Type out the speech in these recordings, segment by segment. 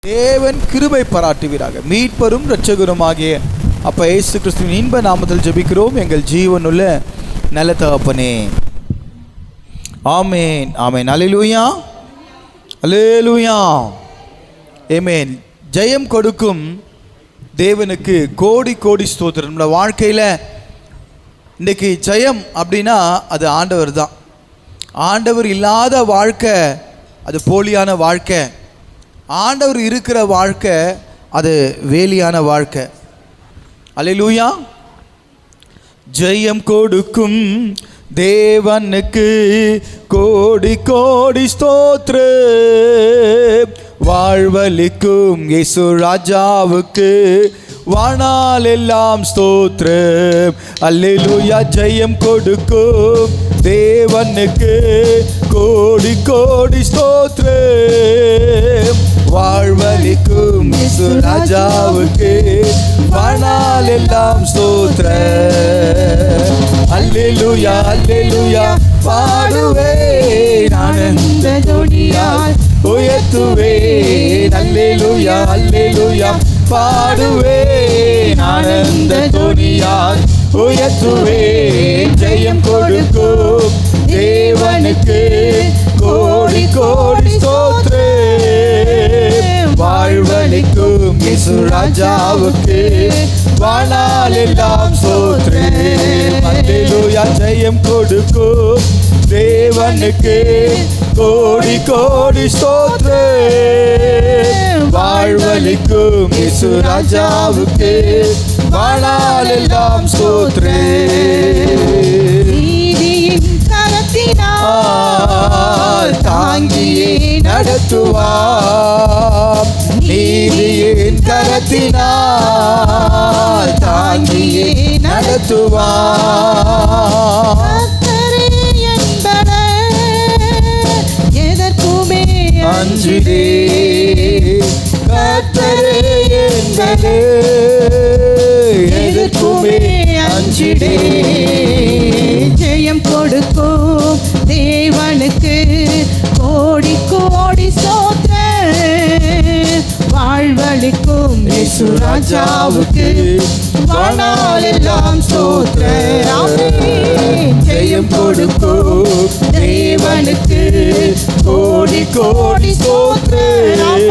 தேவன் கிருபை பாராட்டுவீராக. மீட்பரும் இரட்சகருமாகிய அப்பா இயேசு கிறிஸ்துவின் இன்ப நாமத்தில் ஜெபிக்கிறோம் எங்கள் ஜீவனுள்ள நல்ல தகப்பனே. ஆமேன் ஆமேன். அல்லேலூயா அல்லேலூயா ஆமேன். ஜெயம் கொடுக்கும் தேவனுக்கு கோடி கோடி ஸ்தோத்திரம். நம்மளோட வாழ்க்கையில் இன்றைக்கி ஜெயம் அப்படின்னா அது ஆண்டவர் தான். ஆண்டவர் இல்லாத வாழ்க்கை அது போலியான வாழ்க்கை. ஆண்டவர் இருக்கிற வாழ்க்கை அது வேலியான வாழ்க்கை. அல்லேலூயா. ஜெயம் கொடுக்கும் தேவனுக்கு கோடி கோடி ஸ்தோத்திரம். வாழ்வளிக்கும் இயேசு ராஜாவுக்கு வாணால் எல்லாம் ஸ்தோத்திரம். அல்லேலூயா. ஜெயம் கொடுக்கும் தேவனுக்கு கோடி கோடி ஸ்தோத்திரம். வாழ்வளிக்கும் இயேசு ராஜாவுக்கு வாணால் எல்லாம் ஸ்தோத்திரம். அல்லேலூயா அல்லேலூயா. பாடுவேன் ஆனந்த துணியால் உயர்த்துவேன். அல்லேலூயா அல்லேலூயா. பாடுவேன் ஆனந்த துணியால் உயர்த்துவேன். ஜெயம் கொடுக்கும் தேவனுக்கு கோடி கோடி ஸ்தோத்திரம். வாழ்வளிக்கும் இயேசு ராஜாவுக்கு வாணால் எல்லாம் ஸ்தோத்திரம். அல்லேலூயா. ஜெயம் கொடுக்கும் தேவனுக்கு கோடி கோடி ஸ்தோத்திரம். வாழ்வளிக்கும் இயேசு ராஜாவுக்கு வாணால் எல்லாம் ஸ்தோத்திரம். நீதியின் கரத்தினால் தாங்கியே நடத்துவார். நீதியின் கரத்தினால் தாங்கியே நடத்துவார். எதற்குமே அஞ்சிடே கர்த்தரே என்பதே. எதற்குமே அஞ்சிடே. ஜெயம் கொடுக்கும் தேவனுக்கு கோடி கோடி ஸ்தோத்திரம். வாழ்வளிக்கும் இயேசு ராஜாவுக்கு வாணால் எல்லாம் ஸ்தோத்திரம். ஜெயம் கொடுக்கும் தேவனுக்கு கோடி கோடி ஸ்தோத்திரம்.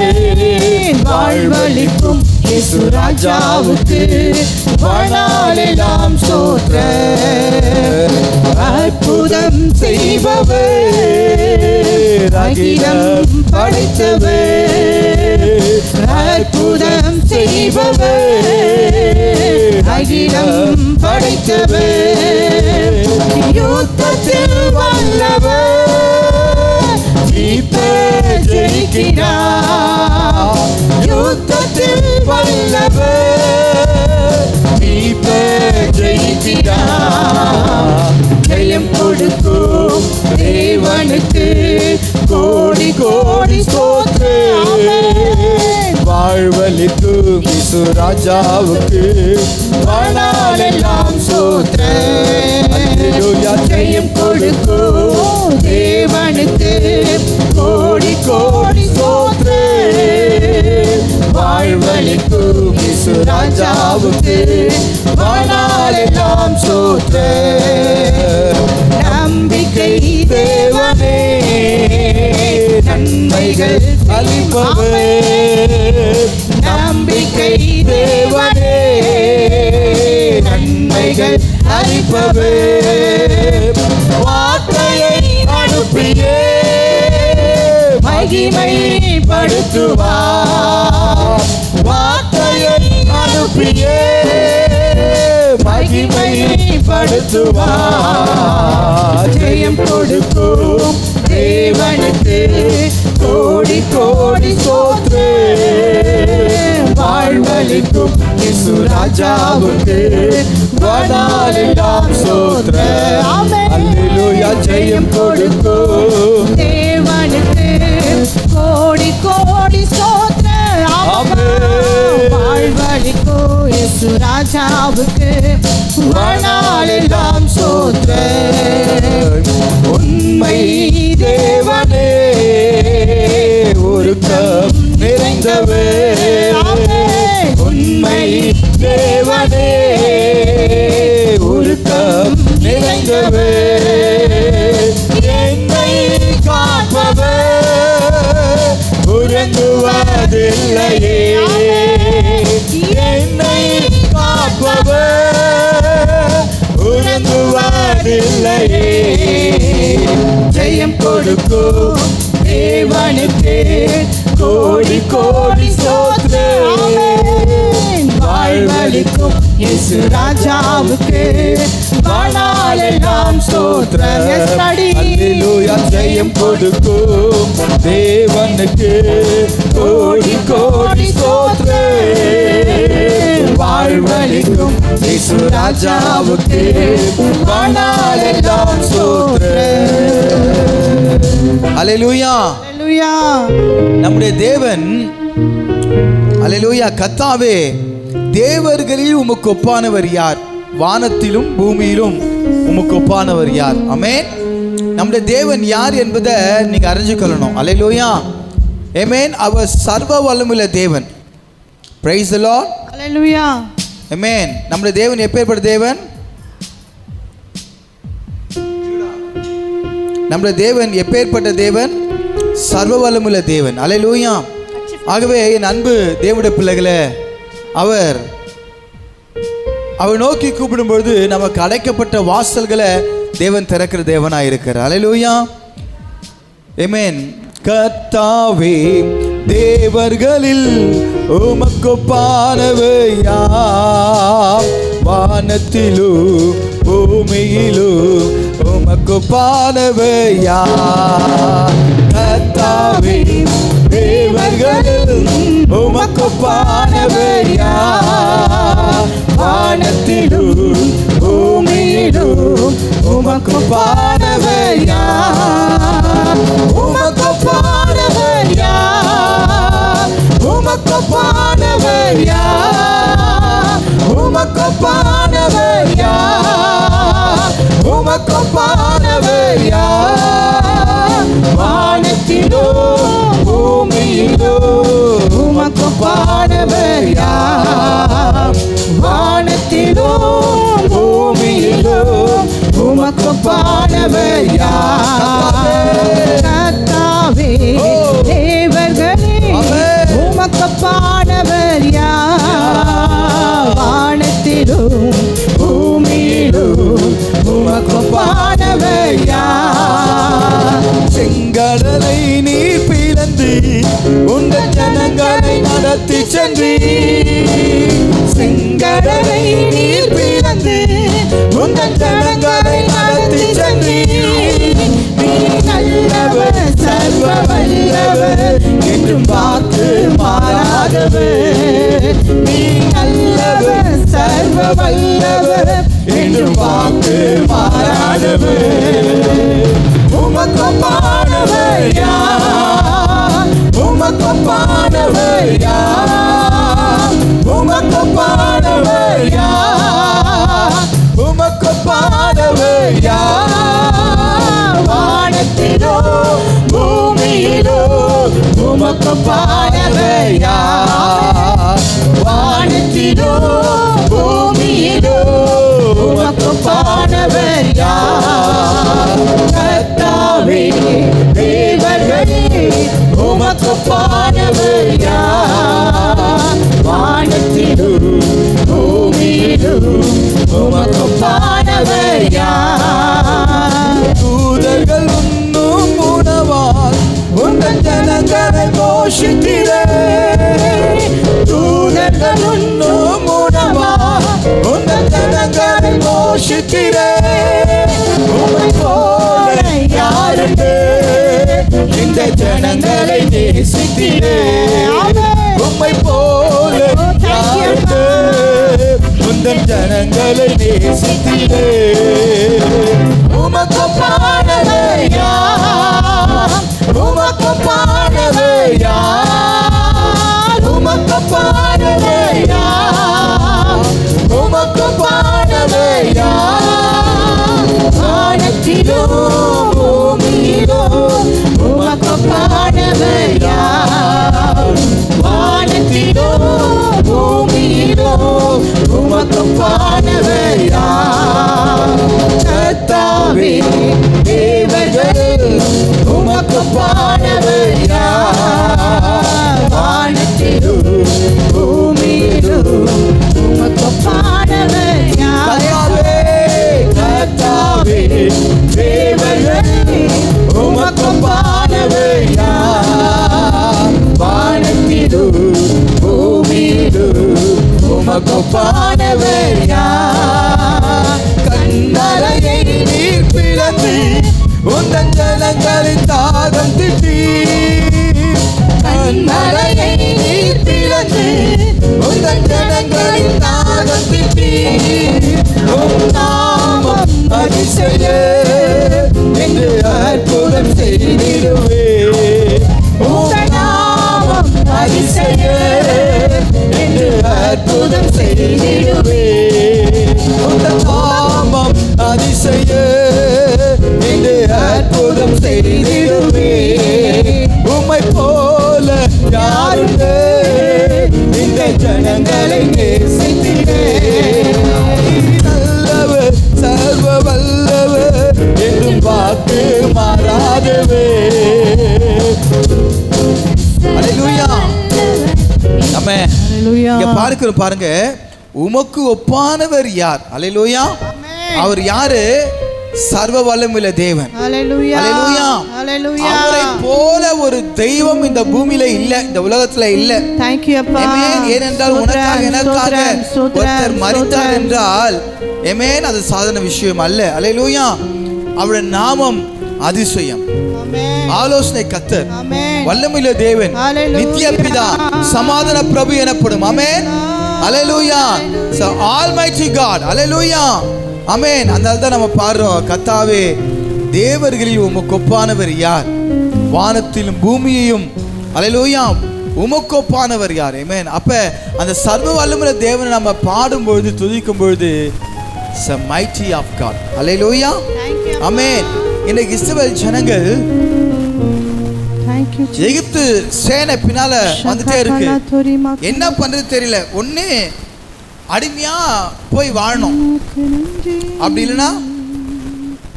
வாழ்வளிக்கும் இயேசு ராஜாவுக்கு வாணால் எல்லாம் ஸ்தோத்திரம். அற்புதம் செய்பவர், அகிலம் படைத்தவர். அற்புதம் செய்பவர், அகிலம் படைத்தவர். யுத்தத்தில் வல்லவர், ஜீவிப்பவர் ஜெயிக்கிறார். யுத்தத்தில் வல்லவர், ஜீவிப்பவர் ஜெயிக்கிறார். ஜெயம் கொடுக்கும் தேவனுக்கு கோடி கோடி ஸ்தோத்திரம். வாழ்வளிக்கும் இயேசு ராஜாவுக்கு வாணால் எல்லாம் ஸ்தோத்திரம். அல்லேலூயா. ஜெயம் கொடுக்கும் தேவனுக்கு கோடி கோடி ஸ்தோத்திரம். வாழ்வளிக்கும் இயேசு ராஜாவுக்கு வாணால் எல்லாம் ஸ்தோத்திரம். நம்பிக்கை தேவனே நன்மைகள் அளிப்பவர். நம்பிக்கை தேவனே நன்மைகள் அளிப்பவர். வார்த்தையை அனுப்பியே மகிமைப்படுத்துவார். வார்த்தையை அனுப்பியே மகிமைப்படுத்துவார். ஜெயம் கொடுக்கும் தேவனுக்கு கோடி கோடி ஸ்தோத்திரம். வாழ்வளிக்கும் இயேசு ராஜாவுக்கு வாணால் எல்லாம் ஸ்தோத்திரம். அல்லேலூயா. ஜெயம் கொடுக்கும் தேவனுக்கு கோடி கோடி ஸ்தோத்திரம். வாழ்வளிக்கும் இயேசு ராஜாவுக்கு வாணால் எல்லாம் ஸ்தோத்திரம். உண்மை தேவனே ஒருக்கம் நிறைந்த நிறைந்தவே உண்மை தேவனே உருக்கம் நிறைந்தவே என்னை காப்பவர் உறங்குவதில்லையே என்னை காப்பவர் உறங்குவதில்லையே ஜெயம் கொடுக்கும் தேவனுக்கு கோடி கோடி ஸ்தோத்திரம் வாழ்வளிக்கும் இயேசு ராஜாவுக்கு வாழ்நாளெல்லாம் ஸ்தோத்திரம் அல்லேலூயா ஜெயம் கொடுக்கும் தேவனுக்கு கோடி கோடி ஸ்தோத்திரம் வாழ்வளிக்கும் இயேசு ராஜாவுக்கு வாழ்நாளெல்லாம் ஸ்தோத்திரம் அல்லேலூயா அல்லேலூயா நம்முடைய தேவன் அல்லேலூயா கர்த்தாவே தேவர்களில் உமக்கு ஒப்பானவர் யார் வானத்திலும் பூமியிலும் உமக்கு ஒப்பானவர் யார் ஆமென் நம்முடைய தேவன் யார் என்பதை நீங்க அறிஞ்சுக்கொள்ளணும் அல்லேலூயா ஆமென் அவர் சர்வ வல்லமையுள்ள தேவன் பிரைஸ் தி லார்ட் அல்லேலூயா ஆமென் நம்முடைய தேவன் எப்பேற்பட்ட தேவன் நம்முடைய தேவன் எப்பேற்பட்ட தேவன் சர்வ வல்லமையுள்ள தேவன் அல்லேலூயா ஆகவே என் அன்பு தேவனுடைய பிள்ளைகளே அவர் நோக்கி கூப்பிடும்பொழுது நமக்கு அடைக்கப்பட்ட வாசல்களை தேவன் திறக்கிற தேவனாக இருக்கிறார் அல்லேலூயா ஆமென் கர்த்தாவே தேவர்களில் உமக்கு ஒப்பானவர் யார் வானத்திலும் பூமியிலும் உமக்கு ஒப்பானவர் யார் கர்த்தாவே தேவர்களில் உமக்கு ஒப்பானவர் யார் வானத்திலும் பூமியிலும் உமக்கு ஒப்பானவர் யார் உமக்கு ஒப்பானவர் யார் உமக்கு ஒப்பானவர் யார் உமக்கு ஒப்பானவர் யார் உமக்கு ஒப்பானவர் யார் வானத்திலும் பூமியிலும் உமக்கு ஒப்பானவர் யார் வானத்திலும் பூமியிலும் உமக்கு ஒப்பானவர் யார் கர்த்தாவே தேவர்களே உமக்கு ஒப்பானவர் யார் வானத்திலும் பூமியிலும் உமக்கு ஒப்பானவர் யார் செங்கடலை நீர் பிளந்து உங்கள் ஜனங்களை நடத்தி சென்றி செங்கடலை நீர் பிளந்து உங்கள் ஜனங்களை நடத்தி சென்றி நீ நல்லவர் சர்வ வல்லவர் என்றும் வாக்கு மாறாதவர் நீ நல்லவர் சர்வ வல்லவர் என்றும் வாக்கு மாறாதவர் உமக்கு ஒப்பானவர் யார் உமக்கு ஒப்பானவர் யார் உமக்கு ஒப்பானவர் யார் உமக்கு ஒப்பானவர் யார் வானத்திலோ பூமியிலோ உமக்கு ஒப்பானவர் யார் வானத்திலோ பூமியிலோ உமக்கு ஒப்பானவர் யார் கர்த்தாவே தேவர்களே உமக்கு ஒப்பானவர் யார் வானத்திலும் பூமியிலும் உமக்கு ஒப்பானவர் யார் தூதர்கள் உண்ணும் உணவால் உங்கள் ஜனங்களை போஷித்திரே தூதர்கள் உண்ணும் உணவால் உங்கள் ஜனங்களை போஷித்திரே உம்மை போல யாருண்டு இந்த ஜனங்களை நேசித்திரே உம்மை போல யாருண்டு உந்தன் ஜனங்களை நேசித்திரே உமக்கு ஒப்பானவர் யார் உமக்கு ஒப்பானவர் யார் உமக்கு ஒப்பானவர் யார் உமக்கு ஒப்பானவர் யார் வானத்திலோ பூமியிலோ உமக்கு ஒப்பானவர் யார் உமக்கொப்பானவர் யார்? கண்மலையை நீர் பிளந்து உந்தன் ஜனங்களின் தாகம் திட்டி, கண்மலையை நீர் பிளந்து உந்தன் ஜனங்களின் தாகம் திட்டி, உம் நாமம் அதிசய என்று அற்புதம் செய்திடுவே, உம் நாமம் அதிசய என்று அற்புதம் செய்திடுவே, உந்தன் நாமம் அதிசய என்று அற்புதம் செய்திடுவே, உம்மை போல யாருண்டு இந்த ஜனங்களை நேசித்திடே, நல்லவர் சர்வ வல்லவர் என்றும் வாக்கு மாறாதவே. அல்லேலூயா. நம்ம இங்க பார்க்கிறோம் பாருங்க, உமக்கு ஒப்பானவர் யார்? அல்லேலூயா. அவர் யாரு? சர்வ வல்லமையுள்ள தேவன். அல்லேலூயா. அல்லேலூயா. அவரை போல ஒரு தெய்வம் இந்த பூமியில இல்ல, இந்த உலகத்துல இல்ல. Thank you அப்பா. ஆமென். ஏனென்றால் உனக்காக எனக்காக ஒருத்தர் மரித்தார் என்றால் ஆமென், அது சாதாரண விஷயம் அல்ல. அல்லேலூயா. அவருடைய நாமம் அதிசயம், ஆலோசனை கர்த்தர், வல்லமையுள்ள தேவன், நித்திய பிதா, சமாதான பிரபு எனப்படும். ஆமென். அல்லேலூயா. So almighty God. அல்லேலூயா. ஆமென். அதனால தான் நம்ம பாடுறோம், கர்த்தாவே தேவர்களில் உமக்கு ஒப்பானவர் யார்? வானத்திலும் பூமியையும் அல்லேலூயா உமக்கு ஒப்பானவர் யார்? ஆமென். அப்ப அந்த சர்வ வல்லமையுள்ள தேவனை நம்ம பாடும் பொழுது, துதிக்கும் பொழுது the mighty of God. அல்லேலூயா. ஆமென். இன்னைக்கு இஸ்ரவேல் ஜனங்கள் எகிப்து சேனை பின்னால வந்துட்டே இருக்கு. என்ன பண்றது தெரியல. ஒண்ணு அடிமையா போய் வாழணும், அப்படி இல்லைன்னா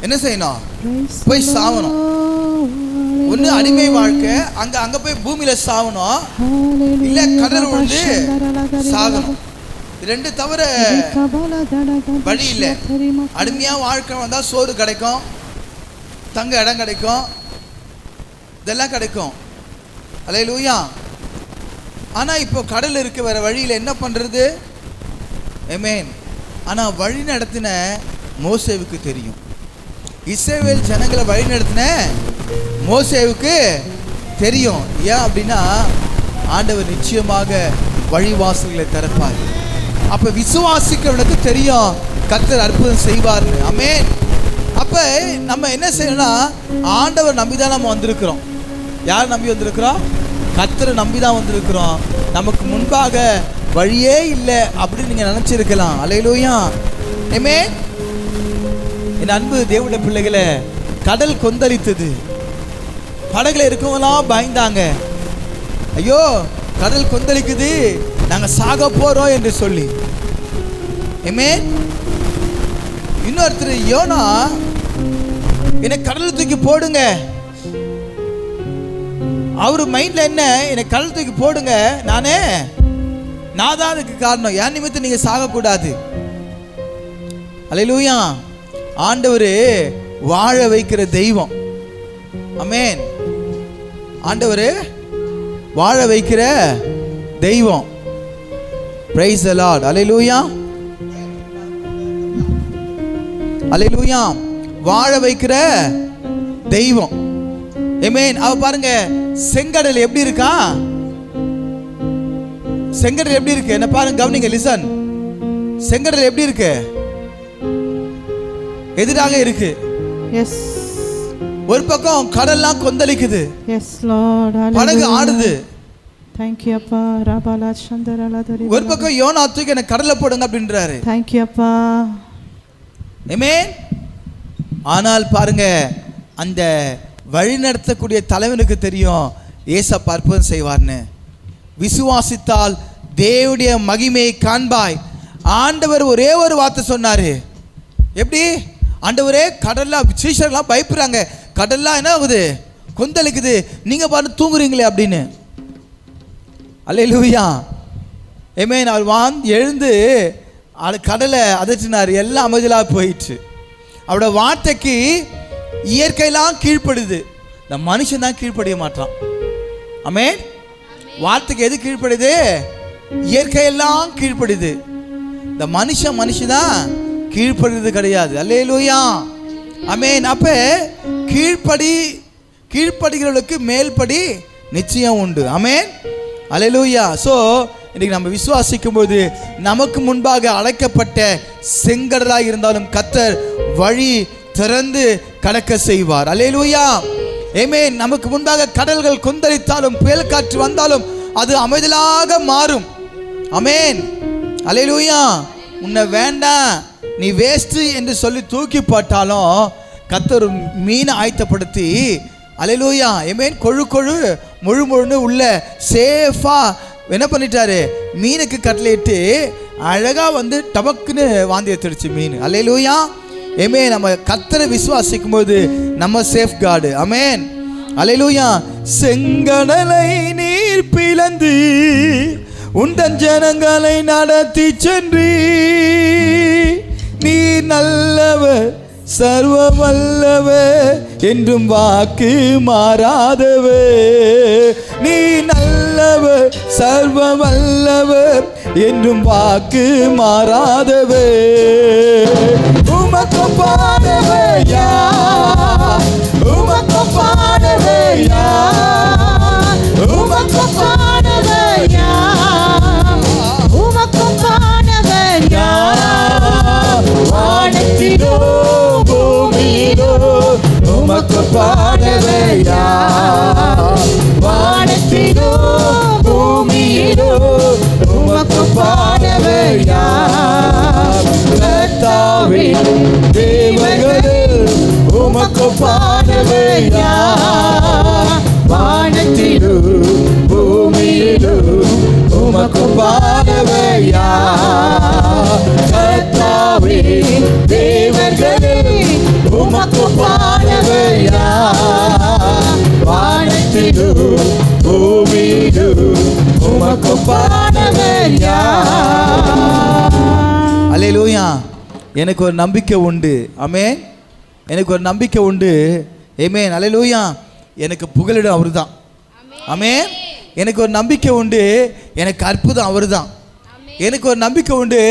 என்ன செய்யணும்? போய் சாவணும். ஒண்ணு அடிமை வாழ்க்கை, அங்க போய் பூமியில சாவணும், இல்ல கடல் விழுந்து சாகணும். ரெண்டு தவிர வழி இல்லை. அடிமையா வாழ்க்கை வந்தா சோறு கிடைக்கும், தங்க இடம் கிடைக்கும், இதெல்லாம் கிடைக்கும். அல்லேலூயா. ஆனா இப்போ கடல் இருக்கு, வேற வழியில என்ன பண்றது? ஆமென். ஆனா வழி நடத்தின மோசேவுக்கு தெரியும். இஸ்ரவேல் ஜனங்களை வழி நடத்தின மோசேவுக்கு தெரியும். ஏன் அப்படின்னா ஆண்டவர் நிச்சயமாக வழிவாசல்களை திறப்பார். அப்ப விசுவாசிக்கிறவனுக்கு தெரியும் கர்த்தர் அற்புதம் செய்வார். ஆமென். அப்ப நம்ம என்ன செய்யணும்னா, ஆண்டவர் நம்பிதான் நம்ம வந்திருக்கிறோம். யார் நம்பி வந்திருக்கிறோம்? கர்த்தரை நம்பிதான் வந்திருக்கிறோம். நமக்கு முன்பாக வழியே இல்லை அப்படின்னு நீங்க நினைச்சிருக்கலாம். அல்லேலூயா. ஆமென். என் அன்பு தேவனுடைய பிள்ளைகளை, கடல் கொந்தளித்தது. படகுல இருக்கவங்களாம் பயந்தாங்க. ஐயோ கடல் கொந்தளிக்குது, நாங்க சாக போறோம் என்று சொல்லி. ஆமென். இன்னொருத்தர் யோனா, என்னை கடல் தூக்கி போடுங்க. அவரு மைண்ட்ல என்ன? என்னை கடல் தூக்கி போடுங்க, நான் தான் அதுக்கு காரணம், என் நிமித்தம் நீங்க சாகக்கூடாது. அல்லேலூயா. ஆண்டவர் வாழ வைக்கிற தெய்வம். ஆமென். ஆண்டவர் வாழ வைக்கிற தெய்வம். Praise the Lord. அல்லேலூயா. அல்லேலூயா. வாழ வைக்கிற தெய்வம். ஆமென். அவ பாருங்க, செங்கடல் எப்படி இருக்கா? செங்கடல் எப்படி இருக்கு? என்ன பாருங்க, கவனிங்க, லிசன். செங்கடல் எப்படி இருக்கு? எதிராக இருக்கு. எஸ். ஒரு பக்கம் கடல்லாம் கொந்தளிக்குது. S Lord. படகு ஆடுது. Thank you அப்பா. ராபாலா சந்தரலதரி. ஒரு பக்கம் யோனா தூக்கி என்ன கடல்ல போடுங்க அப்படின்றாரு. Thank you அப்பா. ஆமென். ஆனால் பாருங்க, அந்த வழி நடத்தக்கூடிய தலைவனுக்கு தெரியும் ஏசப்பா அற்புதம் செய்வார்னு. விசுவாசித்தால் தேவனுடைய மகிமையை காண்பாய். ஆண்டவர் ஒரே ஒரு வார்த்தை சொன்னாரு. எப்படி? ஆண்டவரே, கடல்லாம் சீஷர்லாம் பயப்படுறாங்க, கடல்லாம் என்ன ஆகுது? கொந்தளிக்குது, நீங்க பாட்டு தூங்குறீங்களே அப்படின்னு. அல்லேலூயா. ஆமென். அவர் எழுந்து கடலை அதட்டினார், எல்லாம் அமைதியாக போயிடுச்சு. அவரோட வார்த்தைக்கு இயற்கையெல்லாம் கீழ்ப்படுது, இந்த மனுஷன் தான் கீழ்ப்படிய மாட்டான். ஆமென். வார்த்தைக்கு எது கீழ்ப்படுது? இயற்கையெல்லாம் கீழ்ப்படுது. இந்த மனுஷதான் கீழ்ப்படுறது கிடையாது. அல்லேலூயா, ஆமென். அப்ப கீழ்ப்படுகிறவர்களுக்கு மேல்படி நிச்சயம் உண்டு. ஆமென், அல்லேலூயா. ஸோ இன்னைக்கு நம்ம விசுவாசிக்கும் போது நமக்கு முன்பாக அழைக்கப்பட்ட செங்கடலாக இருந்தாலும் கர்த்தர் வழி திறந்து கடக்க செய்வார். அல்லேலூயா, ஆமென். நமக்கு முன்பாக கடல்கள் கொந்தளித்தாலும் புயல் காற்று வந்தாலும் அது அமைதலாக மாறும். ஆமென், அல்லேலூயா. உன்னை வேண்டாம், நீ வேஸ்ட் என்று சொல்லி தூக்கி போட்டாலும் கர்த்தர் மீனை ஆயத்தப்படுத்தி, அல்லேலூயா, ஆமென், முழுன்னு உள்ள சேஃபா என்ன பண்ணிட்டாரு, மீனுக்கு கட்டளையிட்டு அழகா வந்து டபக்குன்னு வாந்தி எடுத்துடுச்சு மீன். அல்லேலூயா, ஆமென். நம்ம கர்த்தரை விசுவாசிக்கும் போது நம்ம சேஃப் கார்டு. ஆமென், அல்லேலூயா. செங்கடலை நீர் பிளந்து உந்தன் ஜனங்களை நடத்தி சென்றி, நீ நல்லவர் சர்வ வல்லவர் என்றும் வாக்கு மாறாதவர். நீ நல்லவர் சர்வ வல்லவர் என்றும் வாக்கு மாறாதவர். உமக்கு பாடவர் யார், உமக்கு பாடவர் யார், உமக்கு பாடவர் யார், உமக்கு பாடவர் யார். வானத்திலோ பூமியிலோ உமக்கு பாடவர் யார், வானத்திலோ பூமியிலோ உமக்கு பாடவர் யார். கர்த்தாவே தேவர்களே உமக்கு பாடவர் யார், வானத்திலோ பூமியிலோ உமக்கு பாடவர் யார். கர்த்தாவே தேவர்களே உமக்கு பாடவர் யார், வானத்திலோ பூமியிலோ உமக்கு பாடவர் யார். அல்லேலூயா. எனக்கு ஒரு நம்பிக்கை உண்டு. ஆமென், எனக்கு ஒரு நம்பிக்கை உண்டு. ஆமென், அல்லேலூயா. எனக்கு புகலிடம் அவர் தான். ஆமென். எனக்கு ஒரு நம்பிக்கை உண்டு, எனக்கு அற்புதம் அவர் தான். எனக்கு ஒரு நம்பிக்கை உண்டு,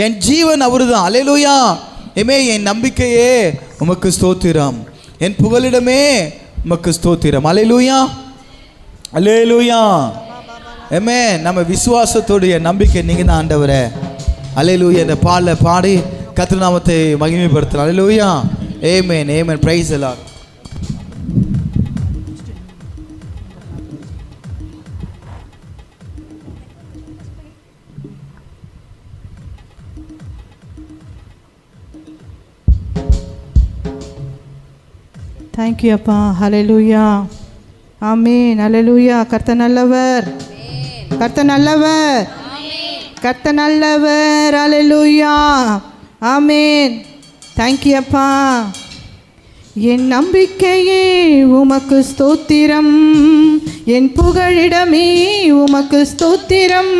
என் ஜீவன் அவர் தான். அல்லேலூயா, ஆமென். என் நம்பிக்கையே உமக்கு ஸ்தோத்திரம், என் புகலிடமே உமக்கு ஸ்தோத்திரம். அல்லேலூயா, அல்லேலூயா, ஆமென். நம்ம விசுவாசத்தோடைய நம்பிக்கை நீங்க தான் ஆண்டவரே. அல்லேலூயா. இந்த பாடி கர்த்தர் நாமத்தை மகிமைப்படுத்தலாம். அல்லேலூயா, ஆமென், ஆமென். Praise the Lord. தேங்க்யூ அப்பா. ஹல்லேலூயா, ஆமென், ஹல்லேலூயா. கர்த்தர் நல்லவர், கர்த்தர் நல்லவர், கர்த்தர் நல்லவர். ஹல்லேலூயா, ஆமென். தேங்க்யூ அப்பா. என் நம்பிக்கையே உமக்கு ஸ்தோத்திரம், என் புகழிடமே உமக்கு ஸ்தோத்திரம்.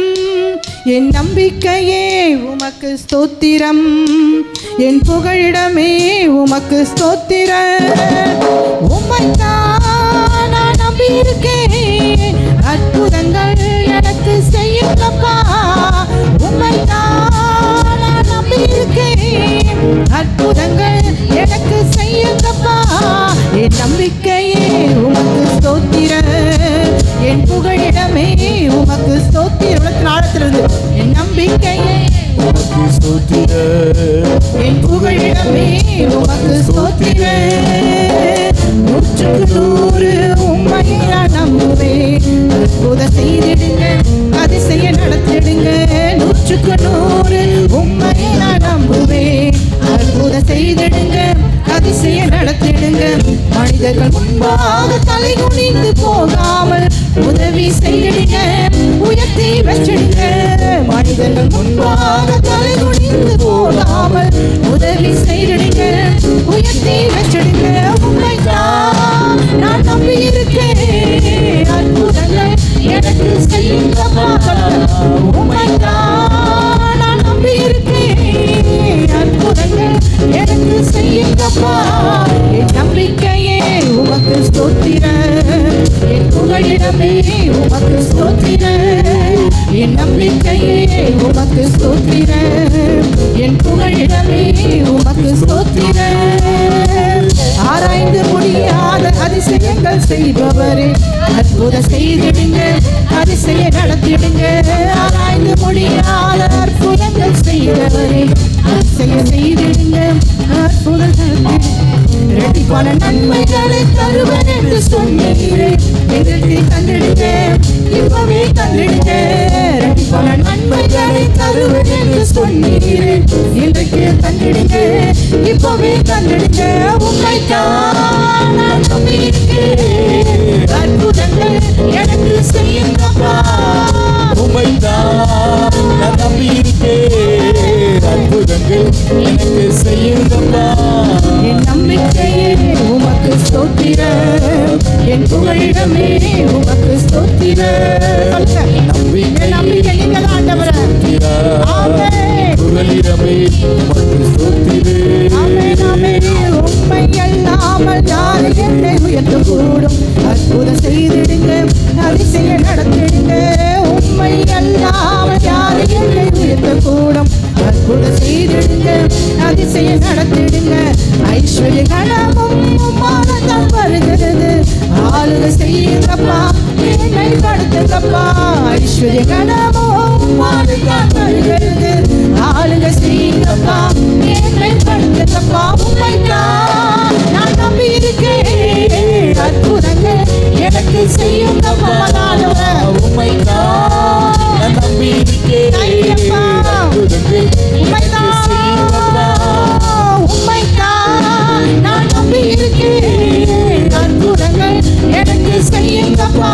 என் நம்பிக்கையே உமக்கு ஸ்தோத்திரம், என் புகழிடமே உமக்கு ஸ்தோத்திரம். உம்மைத்தான் நான் நம்பியிருக்கேன், அற்புதங்கள் எனக்கு செய்யுங்கப்பா. உம்மைத்தான் நான் நம்பியிருக்கேன், அற்புதங்கள் எனக்கு செய்யுங்கப்பா. என் நம்பிக்கையே உமக்கு ஸ்தோத்திரம், என் புகழிடமே உமக்கு ஸ்தோத்திரம். உலகத்தின் ஆழத்திலிருந்து என் நம்பிக்கையே உமக்கு ஸ்தோத்திரம், என் புகழிடமே உமக்கு ஸ்தோத்திரம். 100 உம்மையை நான் நம்புவேன், அற்புதம் செய்திடுங்க, அதிசய நடத்திடுங்க. 100 உம்மையை நான் நம்புவேன், அற்புதம் செய்திடுங்க, அதிசய நடத்திடுங்க. மனிதர்கள் முன்பாக தலை குனிந்து போகாமல் உதவி செய்திடுங்க, உயர்த்தி வச்சிடுங்க. மனிதர்கள் முன்பாக தலை குனிந்து போகாமல் உதவி செய்திடுங்க, உயர்த்தி வச்சிடுங்க. உம்மைத்தான் நான் நம்பி இருக்கேன், அற்புதங்கள் எனக்கு செய்யுங்கப்பா. உம்மைத்தான் நான் நம்பி இருக்கேன், அற்புதங்கள் எனக்கு செய்யுங்கப்பா. என் நம்பிக்கையே உமக்கு ஸ்தோத்திரம், என் புகழிடமே உமக்கு ஸ்தோத்திரம். என் நம்பிக்கையே உமக்கு ஸ்தோத்திரம். என் புகழிடமே உமக்கு ஸ்தோத்திரம். ஆராய்ந்து முடியாத அதிசயங்கள் செய்பவரே, அற்புதம் செய்திடுங்க, அதிசய நடத்திடுங்க. ஆராய்ந்து முடியாத அற்புதங்கள் செய்தவரே, அதிசயம் செய்திடுங்க, அற்புதம் நடத்திடுங்க. இரட்டிப்பான நன்மைகளை தருவன் என்று சொன்னீரே, எங்களுக்கு தந்திடுங்க, இப்பவே தந்திடுங்க. இரட்டிப்பான நன்மைகளை தருவன் என்று சொன்னீரே, இன்றைக்கு தந்திடுங்க, இப்பவே தந்திடுங்க. உம்மைத்தான் நான் நம்பியிருக்கிறேன், அற்புதங்கள் எனக்கு செய்யுங்கப்பா. உம்மைத்தான் நான் நம்பியிருக்கேன், அற்புதங்கள் எனக்கு செய்யுங்கப்பா. என் நம்பிக்கையே உமக்கு ஸ்தோத்திரம். என் புகழிடமே உமக்கு ஸ்தோத்திரம். என் நம்பிக்கை நீங்க தான் ஆண்டவரே. ஆமென். புகழிடமே உமக்கு ஸ்தோத்திரம். ஆமென், ஆமென். உம்மை அல்லாமல் யார் என்னை உயர்த்தக்கூடும்? அற்புதம் செய்திடுங்க, அதிசயம் நடத்திடுங்க. உம்மை அல்லாமல் யார் என்னை உயர்த்தக்கூடும்? அற்புதம் செய்திடுங்க, அதிசயம் நடத்திடுங்க. ஐஸ்வர்ய கணமும் உம்மாலதான் வருகிறது, ஆளுகை செய்யுங்கப்பா, என்னை படுத்துங்கப்பா. ஐஸ்வர்ய கணமும் உம்மாலதான் வருகிறது, ஆளுகை செய்யுங்கப்பா, என்னை படுத்துங்கப்பா. உம்மைத்தான் நான் நம்பி இருக்கேன், அற்புதங்கள் எனக்கு செய்யுங்கப்பா. உம்மைத்தான் நான் நம்பியிருக்கேன், அற்புதங்கள் எனக்கு செய்யுங்கப்பா. உம்மைத்தான் நான் நம்பி இருக்கேன், அற்புதங்கள் எனக்கு செய்யுங்கப்பா.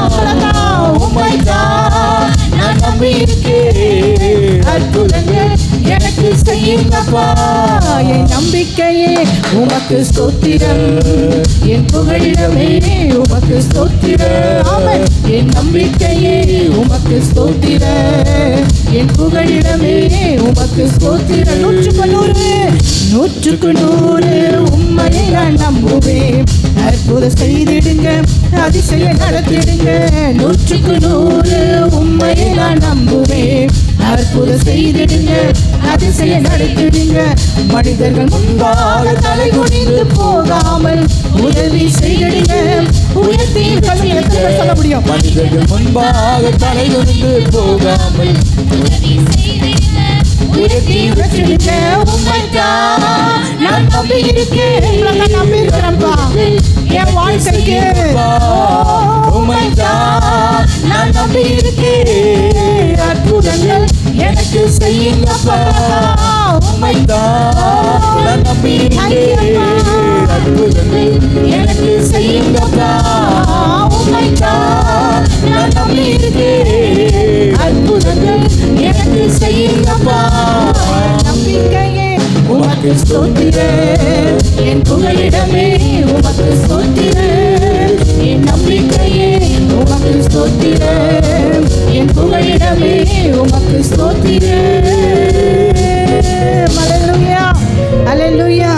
உம்மைத்தான் நான் நம்பி இருக்கேன், அற்புதங்கள் எனக்கு செய்யுங்கப்பா. என் நம்பிக்கையே உமக்கு ஸ்தோத்திரம். என் புகழிடமே உமக்கு ஸ்தோத்திரம். ஆமென். என் நம்பிக்கையே உமக்கு ஸ்தோத்திரம். என் புகழிடமே உமக்கு ஸ்தோத்திரம். 100க்கு 100 உம்மையை நான் நம்புவேன். அற்புதம் செய்திடுங்க, அதிசயம் நடத்திடுங்க. 100க்கு 100 உம்மையை நான் நம்புவேன். அற்புதம் செய்திடுங்க, அதிசயம் நடத்திடுங்க. மனிதர்கள் முன்பாக தலை குனிந்து போகாமல் உதவி செய்திடுங்க. உயர்த்தி சொல்ல முடியும். மனிதர்கள் முன்பாக தலை குனிந்து போகாமல் உயர்த்தி வச்சிடுங்க. உம்மைத்தான் நான் நம்பி இருக்கேன், நம்பி இருக்கிறேன்ப்பா என் வாழ்க்கைக்கு. உம்மைத்தான் நான் நம்பி இருக்கேன், அற்புதங்கள் எனக்கு செய்யுங்கப்பா. உம்மைத்தான் நான் நம்பியிருக்கேன், அற்புதங்கள் எனக்கு செய்யுங்கப்பா. உம்மைத்தான் நான் நம்பி இருக்கேன், அற்புதங்கள் எனக்கு செய்யுங்கப்பா. நம்பிக்கையே உமக்கு ஸ்தோத்திரம். என் புகழிடமே உமக்கு ஸ்தோத்திரம். என் நம்பிக்கையே உமக்கு ஸ்தோத்திரம். என் புகழிடமே உமக்கு ஸ்தோத்திரம். அல்லேலூயா, அல்லேலூயா.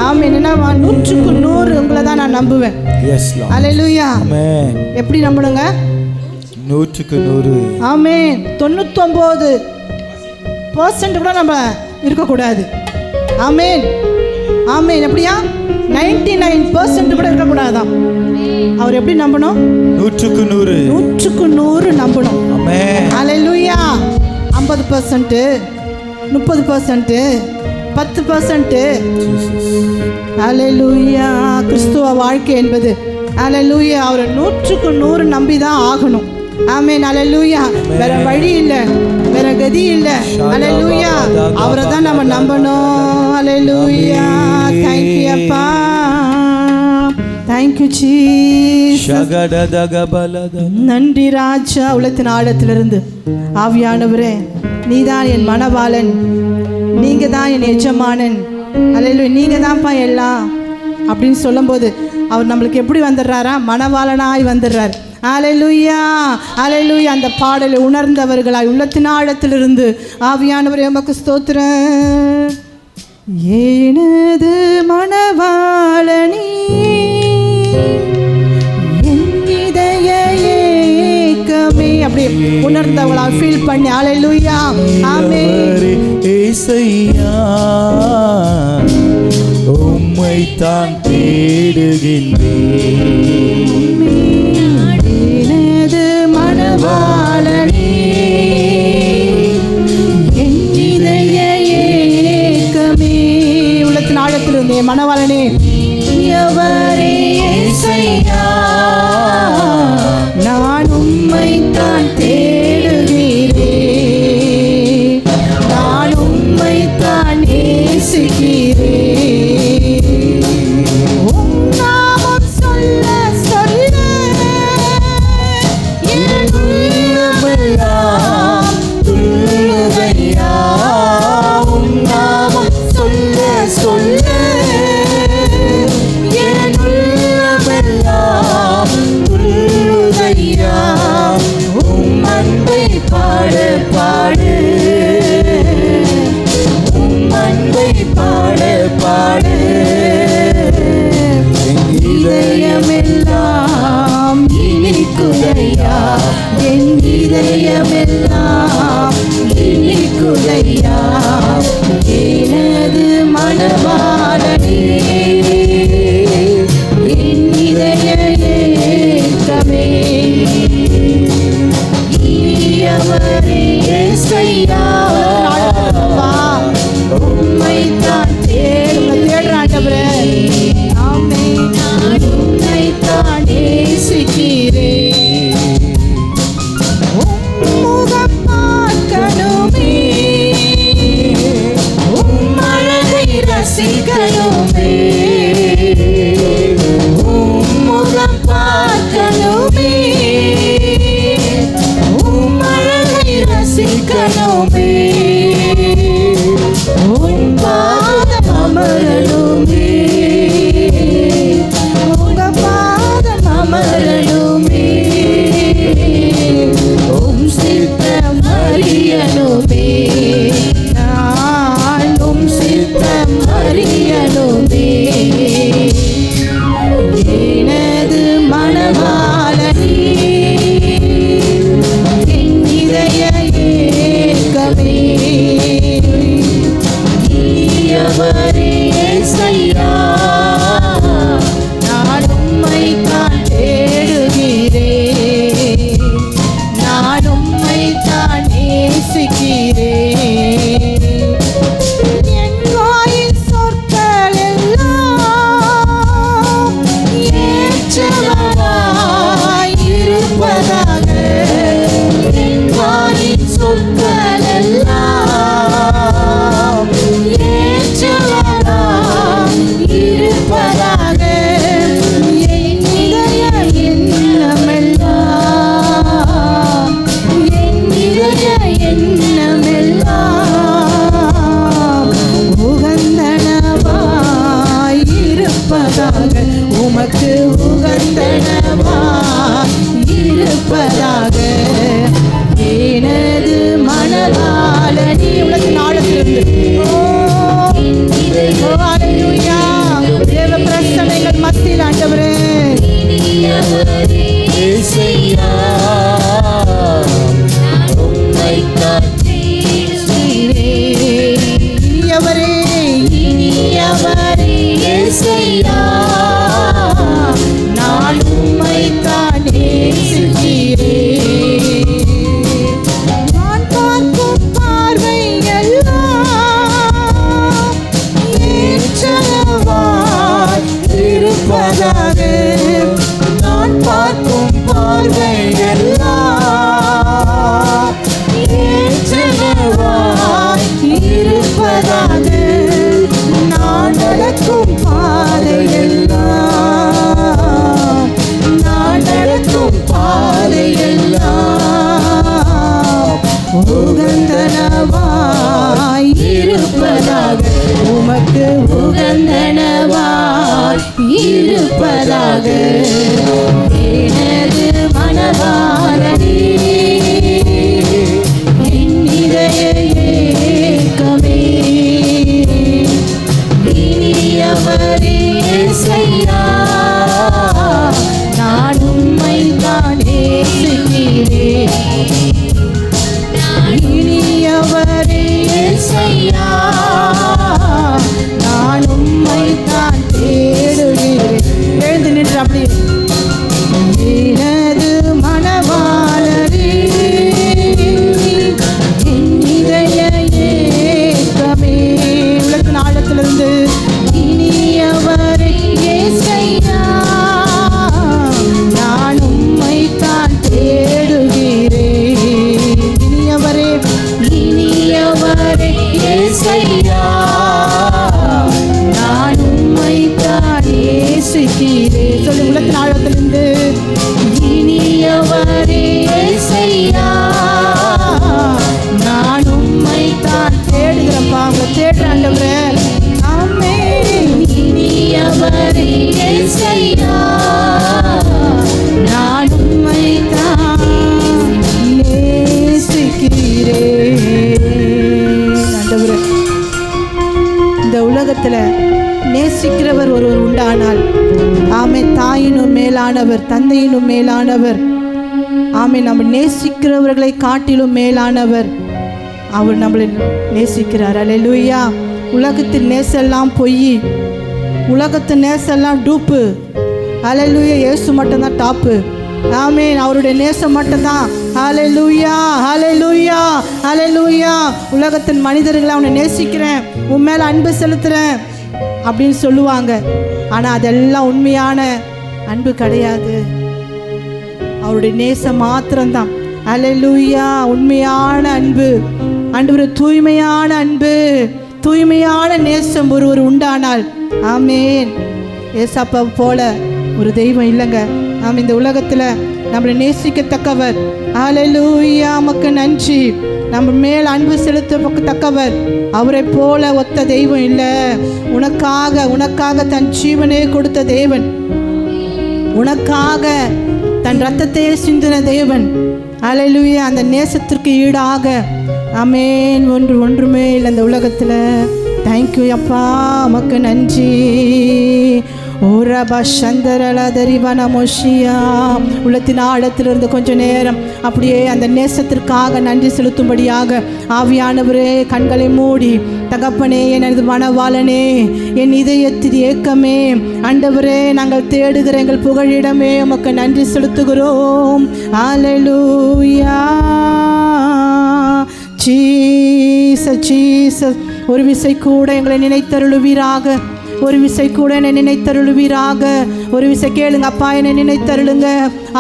ஆமென். நான் 100க்கு 100 உங்களை தான் நான் நம்புவேன். Yes Lord. அல்லேலூயா. ஆமென். எப்படி நம்பணுங்க? 100க்கு 100. ஆமென். 99% கூட நம்ம இருக்கக்கூடாது. ஆமென், ஆமென். எப்படியா 99% கூட இருக்கக்கூடாதான். அவர் எப்படி நம்பணும்? 100க்கு 100. 100க்கு 100 நம்பணும். ஆமென். அல்லேலூயா. 50%, 30%, 10%. அல்லேலூயா. கிறிஸ்துவ வாழ்க்கை என்பது அல்லேலூயா அவரை 100க்கு 100 நம்பி தான் ஆகணும். ஆமென். அல்லேலூயா. வேற வழி இல்லை, வேற கதி இல்லை. அல்லேலூயா. அவரை தான் நம்ம நம்பணும். அல்லேலூயா. தேங்க்யூ அப்பா, தேங்க்யூ ஜீசஸ். நன்றி ராஜா. உள்ளத்தின் ஆழத்திலிருந்து ஆவியானவரே, நீதான் என் மணவாளன், நீங்க தான் என் எஜமானன். அல்லேலூயா. நீங்க தான்ப்பா எல்லாம் அப்படின்னு சொல்லும்போது அவர் நம்மளுக்கு எப்படி வந்துடுறாரா? மணவாளனாய் வந்துடுறார். அல்லேலூயா, அல்லேலூயா. அந்த பாடலை உணர்ந்தவர்களாய் உள்ளத்தின் ஆழத்திலிருந்து ஆவியானவரே உமக்கு ஸ்தோத்திரம். எனது மணவாளனே, என் இதய ஏக்கமே. அப்படி அப்படி உணர்ந்தவங்களா ஃபீல் பண்ணி ஹalleluya ஆமென். ஏசையா உம்மை தான் தேடுகின்றேன், எனது மனவாளனே என் இதய ஏக்கமே. உள்ளத்தின் ஆழத்திலிருந்தே மனவாளனே எவரே ஏசையா நான் உம்மை தான் தேடுகிறேன், நான் உம்மை தான் நேசிக்கிறேன். உம் நாமம் சொல்ல சொல்ல என் உள்ளமெல்லாம் துள்ளுதையா. உம் நாமம் சொல்ல சொல்ல என் உள்ளமெல்லாம் துள்ளுதையா. உம் அன்பை பாடு பாடு, உம் அன்பை பாடு பாடு. இதயமெல்லாம் இனிக்குதையா, என் இதயமெல்லாம் இனிக்குதையா. எனது மனவாளனே என் இதய ஏக்கமே. இனியவரே ஏசையா உம்மை தான் தேடுறாண்டவரே. ஆமென். நான் உம்மை தான் நேசிக்கிறேன். உம்முகம் பார்க்கணுமே, உம் அழகை ரசிக்கணுமே. உம்முகம் பார்க்கணுமே, உம் அழகை ரசிக்கணுமே. உம் பாதம் அமரணுமே, உங்க பாதம் அமரணுமே. உம் சித்தம் அறியணுமே, நான் உம் சித்தம் அறியணுமே. எனது மனவாளனே என் இதய ஏக்கமே. இனியவரே ஏசையா நான் உம்மை தான் தேடுகிறேன், நான் உம்மை தான் நேசிக்கிறேன். என் வாயின் சொற்கள் எல்லாம் ஏற்றவராய் இருப்பதாக. என் வாயின் சொற்கள் எல்லாம் ஏற்றவராய் இருப்பதாக. என் இதய எண்ணமெல்லாம், என் இதய எண்ணமெல்லாம் உகந்தனவாய் இருப்பதாக, உமக்கு உகந்தனவாய் இருப்பதாக. எனது மனவாளனே உள்ளத்தின் ஆழத்திலிருந்து ஹalleluya தேவ பிரசன்னைகள் மத்தியில் ஆண்டவரே ஏசையா உம்மை தான் இனியவரே இனியவரே ஏசையா நான் உம்மை தான் நேசிக்கிறேன். நான் பார்க்கும் பார்வை எல்லாம் ஏற்றவாய் இருப்பதாக. நான் பார்க்கும் பார்வை எல்லாம் ஏற்றவாய் இருப்பதாக. நான் நடக்கும் பாதையெல்லாம், நான் நடக்கும் பாதையெல்லாம் உகந்தனவாய் இருப்பதாக, உமக்கு உகந்தனவாய் இருப்பதாக. எனது மனவாளனே என் இதய ஏக்கமே. இனியவரே ஏசையா நான் உம்மை தான் நேசிக்கிறேன், ஏசையா நான் உம்மை தான் தேடுகிறேன். எழுந்து நின்று அப்படியே எனது மனவாளரே என் இதய ஏக்கமே உள்ளத்தின் ஆழத்திலிருந்து இனியவரை ஏசையா நான் உம்மை தான் தேடுகிறேன். இனியவரே ஏசையா நான் உம்மை தான் நேசிக்கிறேன். சொல்லு உள்ளத்தின் ஆழத்திலிருந்து இனியவரே ஏசையா நான் உம்மை தான் தேடுகிறப்பா. உங்களை தேடுற ஆண்டவரே. ஆமென். இனியவரே ஏசையா நான் உம்மை தான் நேசிக்கிறேன். ஆண்டவரே, இந்த உலகத்தில் நேசிக்கிறவர் ஒருவர் உண்டானால் ஆமே தாயினும் மேலானவர், தந்தையினும் மேலானவர், ஆமே நம்ம நேசிக்கிறவர்களை காட்டிலும் மேலானவர். அவர் நம்மளை நேசிக்கிறார். அல்லேலூயா. உலகத்தின் நேசெல்லாம் பொய், உலகத்தின் நேசெல்லாம் டூப்பு. அல்லேலூயா. இயேசு மட்டும்தான் டாப்பு. ஆமென். அவருடைய நேசம் மட்டும்தான். ஹல்லேலூயா, ஹல்லேலூயா, ஹல்லேலூயா. உலகத்தின் மனிதர்களை அவனை நேசிக்கிறேன், உன் மேலே அன்பு செலுத்துகிறேன் அப்படின்னு சொல்லுவாங்க. ஆனால் அதெல்லாம் உண்மையான அன்பு கிடையாது. அவருடைய நேசம் மாத்திரம்தான். ஹல்லேலூயா. உண்மையான அன்பு, ஆண்டவரே, தூய்மையான அன்பு, தூய்மையான நேசம் ஒருவர் உண்டானால் ஆமென். ஏசப்பா போல ஒரு தெய்வம் இல்லைங்க. நாம் இந்த உலகத்தில் நம்மளை நேசிக்கத்தக்கவர். ஹல்லேலூயா. நமக்கு நன்றி. நம்ம மேல் அன்பு செலுத்தத்தக்கவர். அவரை போல ஒத்த தெய்வம் இல்லை. உனக்காக தன் ஜீவனே கொடுத்த தேவன், உனக்காக தன் ரத்தத்தையே சிந்தின தேவன். ஹல்லேலூயா. அந்த நேசத்திற்கு ஈடாக ஆமென் ஒன்றுமே இல்லை இந்த உலகத்தில். தேங்க்யூ அப்பா, உமக்கு நன்றி. ஓரபா சந்தரல தரிவன மொஷியா. உள்ளத்தின் ஆழத்திலிருந்து கொஞ்சம் நேரம் அப்படியே அந்த நேசத்திற்காக நன்றி செலுத்தும்படியாக ஆவியானவரே கண்களை மூடி, தகப்பனே, எனது மனவாளனே, என் இதயத்தின் ஏக்கமே, ஆண்டவரே, நாங்கள் தேடுகிற எங்கள் புகழிடமே உமக்கு நன்றி செலுத்துகிறோம். ஹல்லேலூயா. Jesus, Jesus. ஒரு விசை கூட எங்களை நினைத்தருளுவீராக, ஒரு விசை கூட என்னை நினைத்தருளுவீராக. ஒரு விசை கேளுங்க அப்பா, என்னை நினைத்தருளுங்க.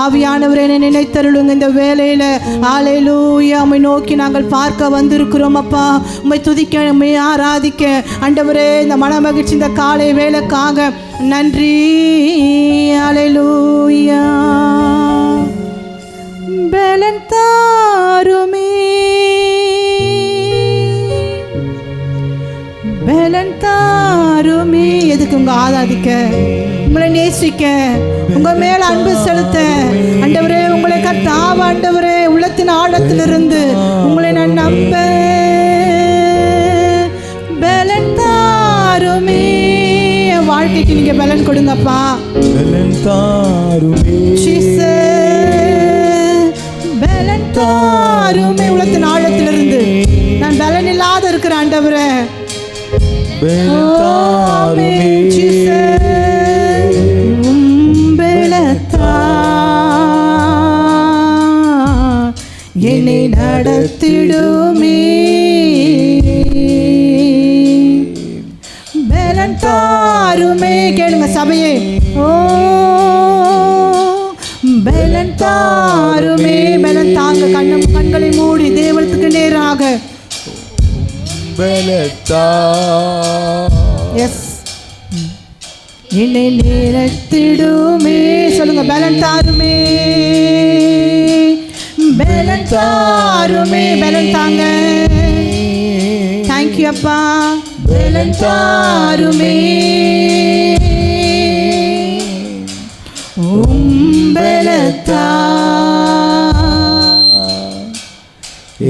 ஆவியானவரே, என்னை நினைத்தருளுங்க இந்த வேலையில். ஹல்லேலூயா. உம்மை நோக்கி நாங்கள் பார்க்க வந்திருக்கிறோம் அப்பா. உம்மை துதிக்க, உம்மை ஆராதிக்க. ஆண்டவரே, இந்த மன மகிழ்ச்சி இந்த காலை வேலைக்காக நன்றி. ஹல்லேலூயா. பலன் தாருமே, பலன் தாருமே. எதுக்கு? உங்க ஆராதிக்க, உங்களை நேசிக்க, உங்க மேல அன்பு செலுத்த. ஆண்டவரே, உங்களை கர்த்தாவ ஆண்டவரே, உள்ளத்தின் ஆழத்திலிருந்து உங்களை நான் நம்ப. பலன் தாருமே. வாழ்க்கைக்கு நீங்க பலன் கொடுங்கப்பா. பலன் தாருமே. பலன் தாருமே. உள்ளத்தின் ஆழத்திலிருந்து நான் பலன் இல்லாத இருக்கிற ஆண்டவரே, என்னை நடத்திடுமே. பலன் தாருமே. கேளுங்க சபையே. ஓ பலன் தாருமே. பலன் தாங்க. கண்களை மூடி தேவனுக்கு நேராக எஸ் என்னை நேரத்திடுமே. சொல்லுங்க, பலன் தாருமே, பலன் தாருமே. பலன் தாங்க. தேங்க்யூ அப்பா. பலன் தாருமே. பலத்தா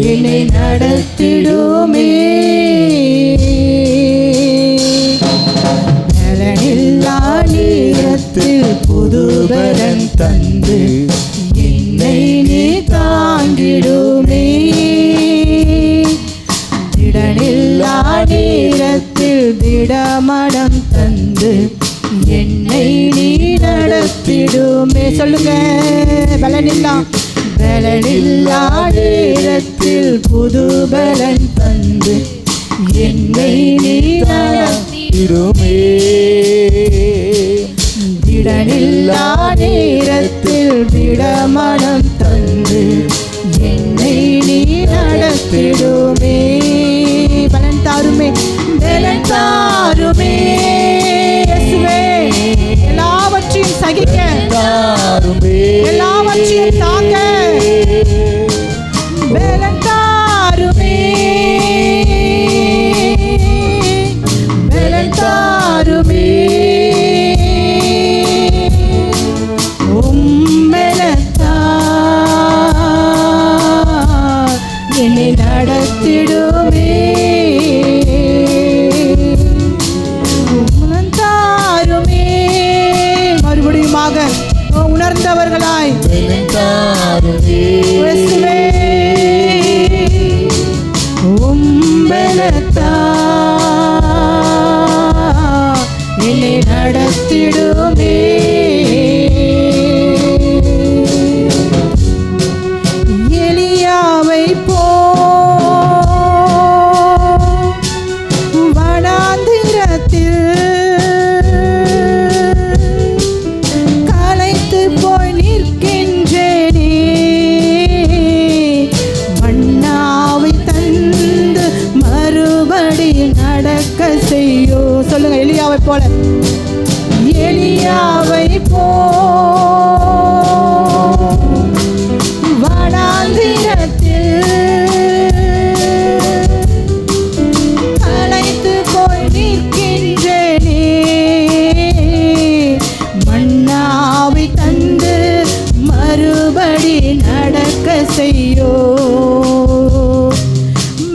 என்னை நடத்திடுமே. பலனில்லா நேரத்தில் புதுபலன் தந்து என்னை நீ தாங்கிடுமே. திடனில்லா சொல்லுங்க. பலனில்லா நேரத்தில் புது பலன் தந்து என்னை நீ நடத்திடுமே. திடனில்லா நேரத்தில் திடமனம் தந்து என்னை நீ நடத்திடுமே. பலன் தாருமே, பலன் தாருமே இயேசுவே. எல்லாவற்றையும் சகிக்க, எல்லாவற்றையும் தாங்க பலன் தாருமே, பலன் தாருமே. என்னை நடத்திடுமே. தாருமே. மறுபடியுமாக உணர்ந்தவர்களாய் என்னை நடத்திடுமே. எலியாவை போ வனாந்திரத்தில் களைத்து போய் நிற்கின்றேனே. மன்னாவை தந்து மறுபடி நடக்க செய்யோ. சொல்லுங்க, எலியாவை போல, எலியாவை போ வனாந்திரத்தில் களைத்து போய் நிற்கின்றேனே. மன்னாவை தந்து மறுபடி நடக்க செய்யோ.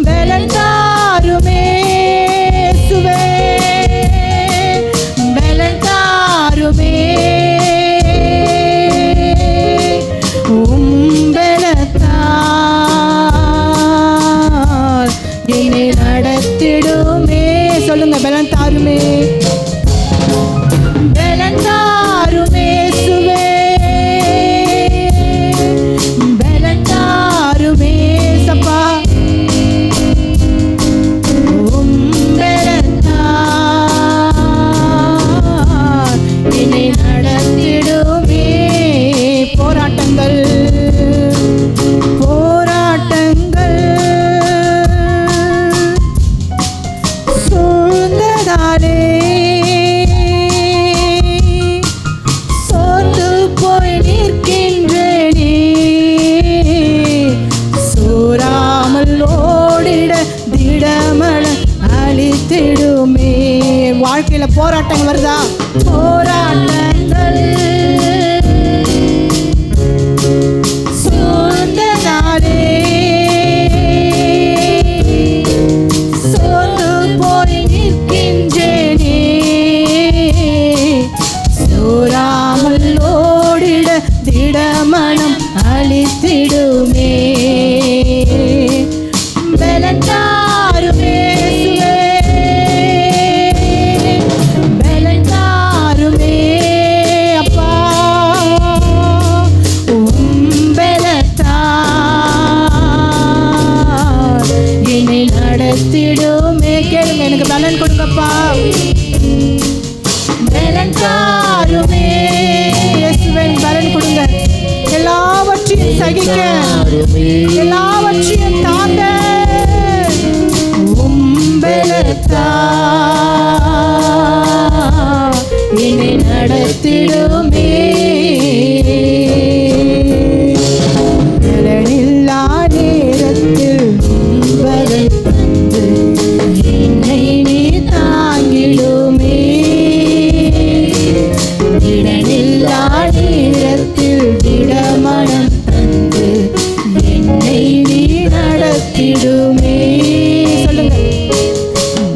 பலன் தாருமே இயேசுவே, பலன் தாருமே. என்னை நடத்திடுமே. சொல்லுங்க, பலன் தாருமே, பலன் தாருமே இயேசுவே, பலன் தாருமே சப்பா. பலன் தார் என்னை நடத்திடுமே. போராட்டங்கள் சூழ்ந்ததாலே சோர்ந்து போய் நிற்கின்றேனே. சோராமல் ஓடிட திடமன அழித்திடுமே. வாழ்க்கையில போராட்டங்கள் வருதா? போராட்டங்கள் சூழ்ந்ததாலே சோர்ந்து போய் நிற்கின்றேனே. சோராமல் ஓடிட திடமனம் அழித்திடுமே. பலன் தாருமே பலன் தாருமே அப்பா. பலத்தார் என்னை நடத்திடுமே. கேளுங்க, எனக்கு பலன் கொடுங்கப்பா. பலன் தாருமே இயேசுவே, பலன் கொடுங்க. எல்லாவற்றையும் சகிக்க, எல்லாவற்றையும் தாங்க பலத்தார் என்னை நடத்திடுமே. பலனில்லா நேரத்தில் பலன் தந்து என்னை நீ தாங்கிடுமே. திடனில்லா நேரத்தில் திடமனம் தந்து என்னை நீ நடத்திடுமே. சொல்லுங்க,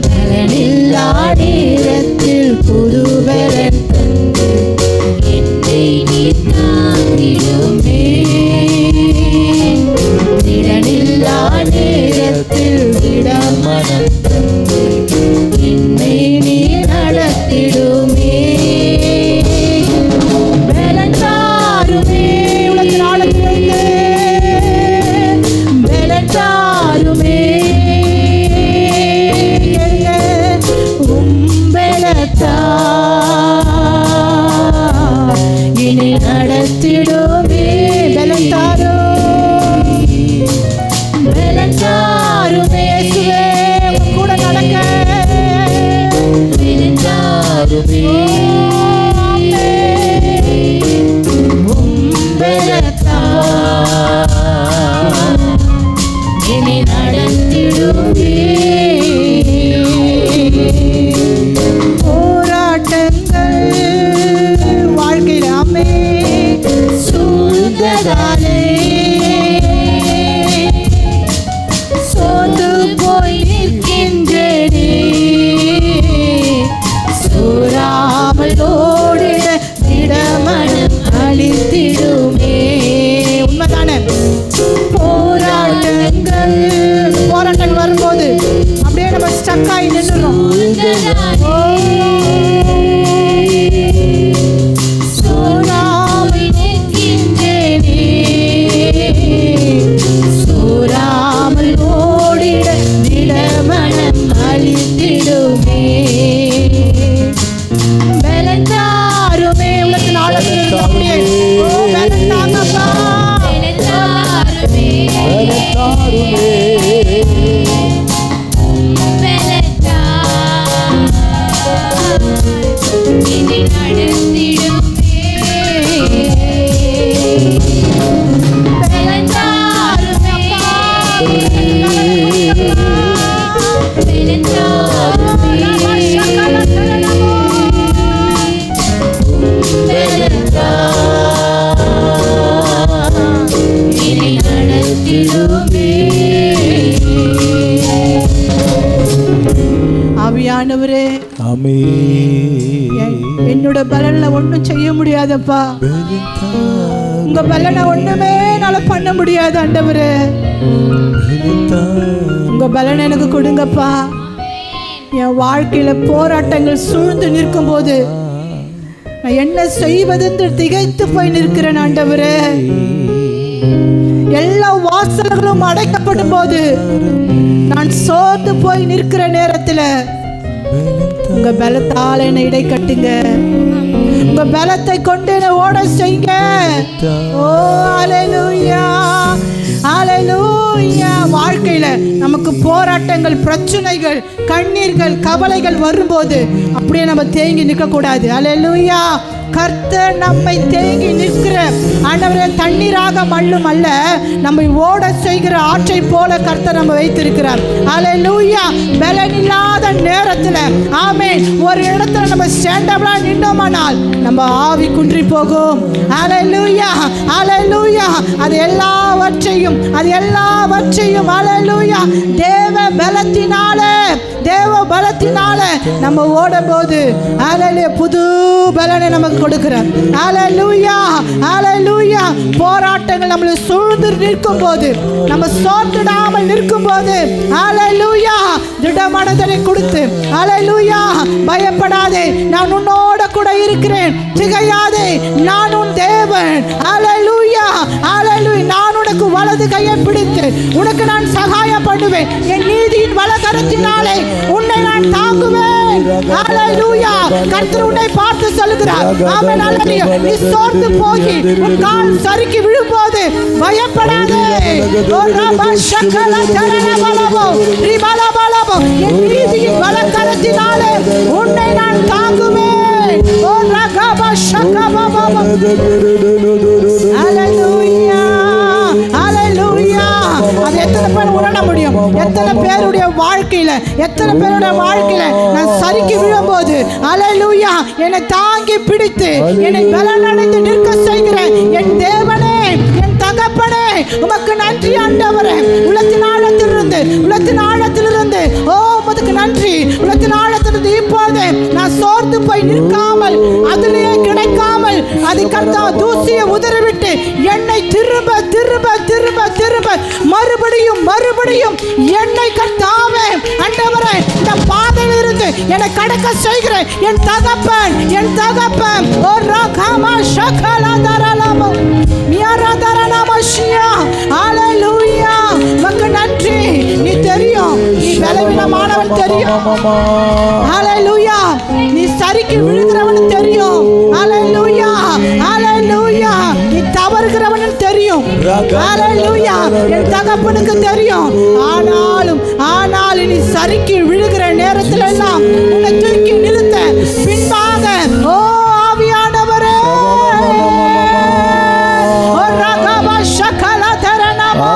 பலனில்லா நேரத்தில் புது பலன் தந்து என்னை நீ தாங்கிடுமே. திடனில்லா நேரத்தில் திடமனம் தந்து என்னை நீ நடத்திடுமே. பலன் தாருமே நடத்திடுமே. போராட்டங்கள் வாழ்க்கையில் அம்மே சூழ்ந்ததாலே சோர்ந்து போய் நிற்கின்றேனே. சோராமல் ஓடிட திடமனம் அளித்திடுமே. உண்மைதானே? போராட்டங்கள் வரும்போது அப்படியே நம்ம ஸ்டக் ஆகி நின்றுறோம். சோராமல் நிற்கின்றேனே. சோராமல் ஓடிட திடமனம் அளித்திடுமே. பலத்தாருமே உலகத்தின் ஆழத்தில் அப்படியே பலத்தாங்கப்பா. ஆவியானவரே, என்னோட பலன்ல ஒண்ணும் செய்ய முடியாதப்பா. உங்க பலனை ஒண்ணுமே என்னால பண்ண முடியாது ஆண்டவரே. உங்க பலனை எனக்கு கொடுங்கப்பா. என் வாழ்க்கையில போராட்டங்கள் சூழ்ந்து நிற்கும் போது நான் என்ன செய்வதென்று திகைத்து போய் நிற்கிறேன் ஆண்டவரே. எல்லா வாசல்களும் அடைக்கப்படும் போது நான் சோர்ந்து போய் நிற்கிற நேரத்துல உங்க பலத்தால் என்னை இடை கட்டுங்க. உங்க பலத்தை கொண்டு என்னை ஓட செய்யுங்க. ஓ அல்லேலூயா, அல்லேலூயா. வாழ்க்கையில நமக்கு போராட்டங்கள், பிரச்சனைகள், கண்ணீர்கள், கவலைகள் வரும்போது அப்படியே நம்ம தேங்கி நிற்க கூடாது. அல்லேலூயா. கர்த்தர் நம்மை தேங்கி நிற்கிற ஆண்டவரே தண்ணீராக மல்லும் அல்ல, நம்மை ஓட செய்கிற ஆற்றை போல கர்த்தர் நம்ம வைத்திருக்கிறார். அல்லேலூயா. பலனில்லாத நேரத்தில் ஆமென் ஒரு இடத்துல நம்ம ஸ்டாண்டபிளா நின்றோமானால் நம்ம ஆவி குன்றி போகும். அல்லேலூயா, அல்லேலூயா. அது எல்லாவற்றையும் அல்லேலூயா தேவ பலத்தினால நம்ம ஓடும் போது அல்லேலூயா புது பலனை நமக்கு கொடுக்கிறார். அல்லேலூயா, அல்லேலூயா. போராட்டங்கள் நம்மளை சூழ்ந்து நிற்கும் போது, நம்ம சோர்ந்துடாமல் நிற்கும் போது அல்லேலூயா திடமனதை கொடுத்து அல்லேலூயா பயப்படாதே, நான் உன்னோட கூட இருக்கிறேன், திகையாதே, நான் உன் தேவன். அல்லேலூயா, அல்லேலூயா. நான் உனக்கு வலது கையை பிடித்து உனக்கு நான் சகாயம் பண்ணுவேன். என் நீதியின் வலகரத்தினாலே உன்னை நான் தாங்குவேன். அல்லேலூயா. கர்த்தர் உன்னை பார்த்து சொல்லுகிறார். ஆமென். அல்லேலூயா. நீ சோர்ந்து போய் உன் கால் சறுக்கி விழும்போது பயப்படாதே. ஓ ரபா ஷகல தரனபலபோ ரிபலபலபோ என் நீதியின் வலகரத்தினாலே உன்னை நான் தாங்குவேன். ஓ ரகபா ஷகபபோ. அல்லேலூயா, அல்லேலூயா. அது எத்தனை பேர் உணர முடியும்? எத்தனை பேருடைய வாழ்க்கையில நான் சறுக்கி விழும்போது அல்லேலூயா என்னை தாங்கி பிடித்து என்னை பலனடைந்து நிற்க செய்கிற என் தேவனே, என் தகப்பனே, உமக்கு நன்றி ஆண்டவரே. உள்ளத்தின் ஆழத்திலிருந்து ஓ உமக்கு நன்றி. உள்ளத்தின் ஆழத்திலிருந்து இப்போது நான் சோர்ந்து போய் நிற்காமல், அதிலேயே கிடைக்காமல் அதை கர்த்தா தூசியை உதறிவிட்டு என்னை திரும்ப மறுபடியும் என்னை கர்த்தாவே ஆண்டவரே இந்த பாதையில் இருந்து என்னை கடக்க செய்கிற என் தகப்பன் ஓ ரகமா ஷகலா தரலமோ மியாரா தரலமஷியா. அல்லேலூயா. உமக்கு நன்றி. நீ தெரியும், நீ பலவீனமானவன் தெரியும். அல்லேலூயா. நீ சறுக்கி விழுகிறவன் தெரியும். அல்லேலூயா, அல்லேலூயா. நீ தவறுகிறவன் தெரியும். அல்லேலூயா. என் தகப்பனுக்கு தெரியும். ஆனாலும் நீ சறுக்கி விழுகிற நேரத்தில் எல்லாம் உன்னை தூக்கி நிறுத்த பின்பாக ஓ ஆவியானவரே ஓ ரகபா ஷகல தரனமோ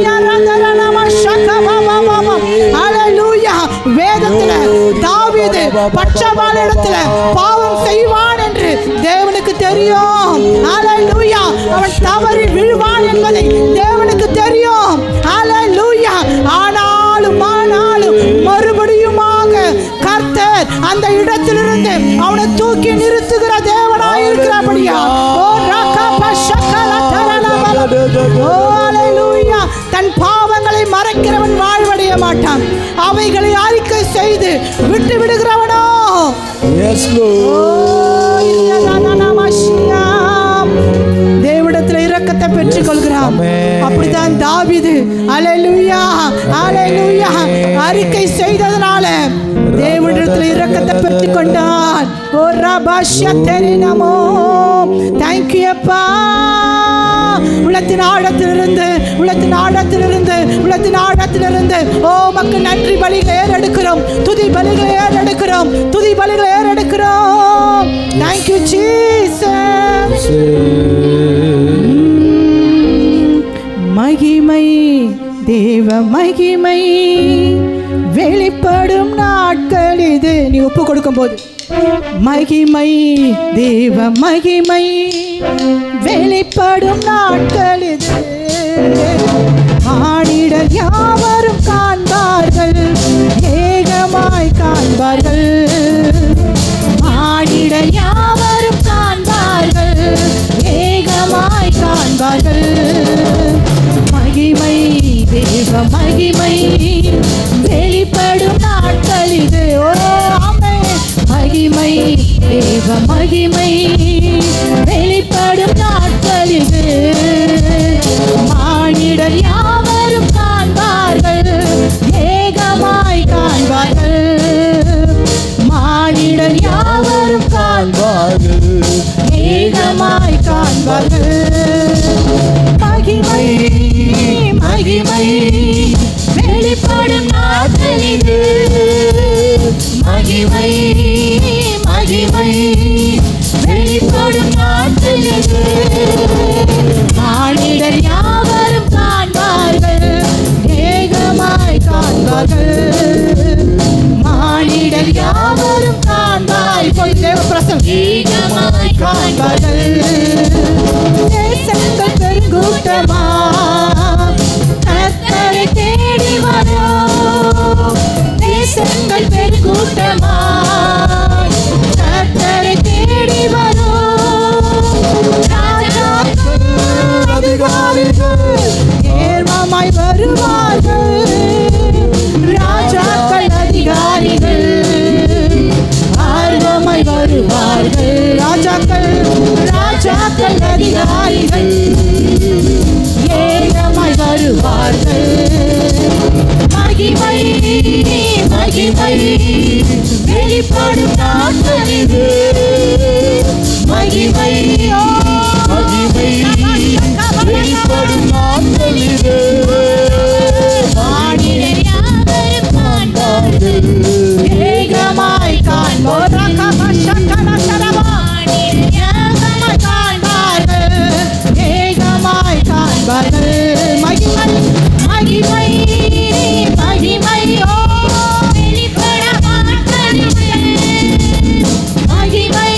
யரதரனம ஷகபா தாவீது பட்சமான இடத்துல பாவம் செய்வான் என்று தேவனுக்கு தெரியும். ஹalleluya. அவன் தவறி விழுவான் என்பதை தேவனுக்கு தெரியும். ஹalleluya. ஆனாலும் மறுபடியுமாக கர்த்தர் அந்த இடத்திலிருந்து அவனை தூக்கி நிறுத்துகிற தேவனாய் இருக்கிறபடியா. ஓ ஹalleluya. தன் பாவங்களை மறைக்கிறவன் வாழ்வடைய மாட்டான். அவைகளை அறிக்கை செய்து விட்டு விடுகிறவனோ தேவனிடத்தில் இரக்கத்தை பெற்றுக் கொள்கிறான். அப்படித்தான் தாவீது ஹalleluya ஹalleluya அறிக்கை செய்ததனால தேவனிடத்தில் இரக்கத்தை பெற்றுக் கொண்டான். ஓ ரபாஷத்தரி நமோ. Thank you அப்பா. உள்ளத்தின் ஆழத்திலிருந்து ஓ மக்கு நன்றி பலிகளை ஏறெடுக்கிறோம், துதி பலிகளை ஏறெடுக்கிறோம். Thank you Jesus. மகிமை தேவ மகிமை வெளிப்படும் நாட்கள் இது. நீ ஒப்பு கொடுக்கும் போது மகிமை தேவ மகிமை வெளிப்படும் நாட்கள் இது. மானிடர் யாவரும் காண்பார்கள், ஏகமாய் காண்பார்கள். மானிடர் யாவரும் காண்பார்கள், ஏகமாய் காண்பார்கள். மகிமை தேவ மகிமை வெளிப்படும் நாட்கள் இது. ஓ ஆமென். மகிமை தேவ மகிமை வெளிப்படும் நாட்கள் இது. மானிடர் யாவரும் காண்பார்கள், ஏகமாய் காண்பார்கள். மானிடர் யாவரும் காண்பார்கள், ஏகமாய் காண்பார்கள். மகிமை மகிமை வெளிப்படும் நாட்கள் இது. மகிமை மகிமை வெளிப்படும் நாட்கள் இது. மானிடர் யாவரும் காண்பார்கள், ஏகமாய் காண்பார்கள். மானிடர் யாவரும் காண்பாய் போய் தேவ பிரசம் ஏகமாய் காண்பார்கள். தேசங்கள் பெருங்கூட்டமா கர்த்தரை தேடி வரும். தேசங்கள் பெருங்கூட்டமா கர்த்தரை தேடி வரும். ராஜாக்கள் அதிகாரிகள் ஏர்வமாய் வருவார்கள். ராஜாக்கள் அதிகாரிகள் ஆர்வமாய் வருவார்கள். ராஜாக்கள் அதிகாரிகள் ஏகமாய் வருவார்கள். மகிமை மகிமை வெளிப்படும் நாட்கள் இது. மகிமை மகிமை வெளிப்படும் நாட்கள் இது. மானிடர் யாவரும் காண்பார்கள், ஏகமாய் காண்பார்கள். மானிடர் யாவரும் காண்பார்கள், ஏகமாய் காண்பார்கள். மகிமை மகிமை மகிமை ஓ வெளிப்படும் நாட்கள் இது. மகிமை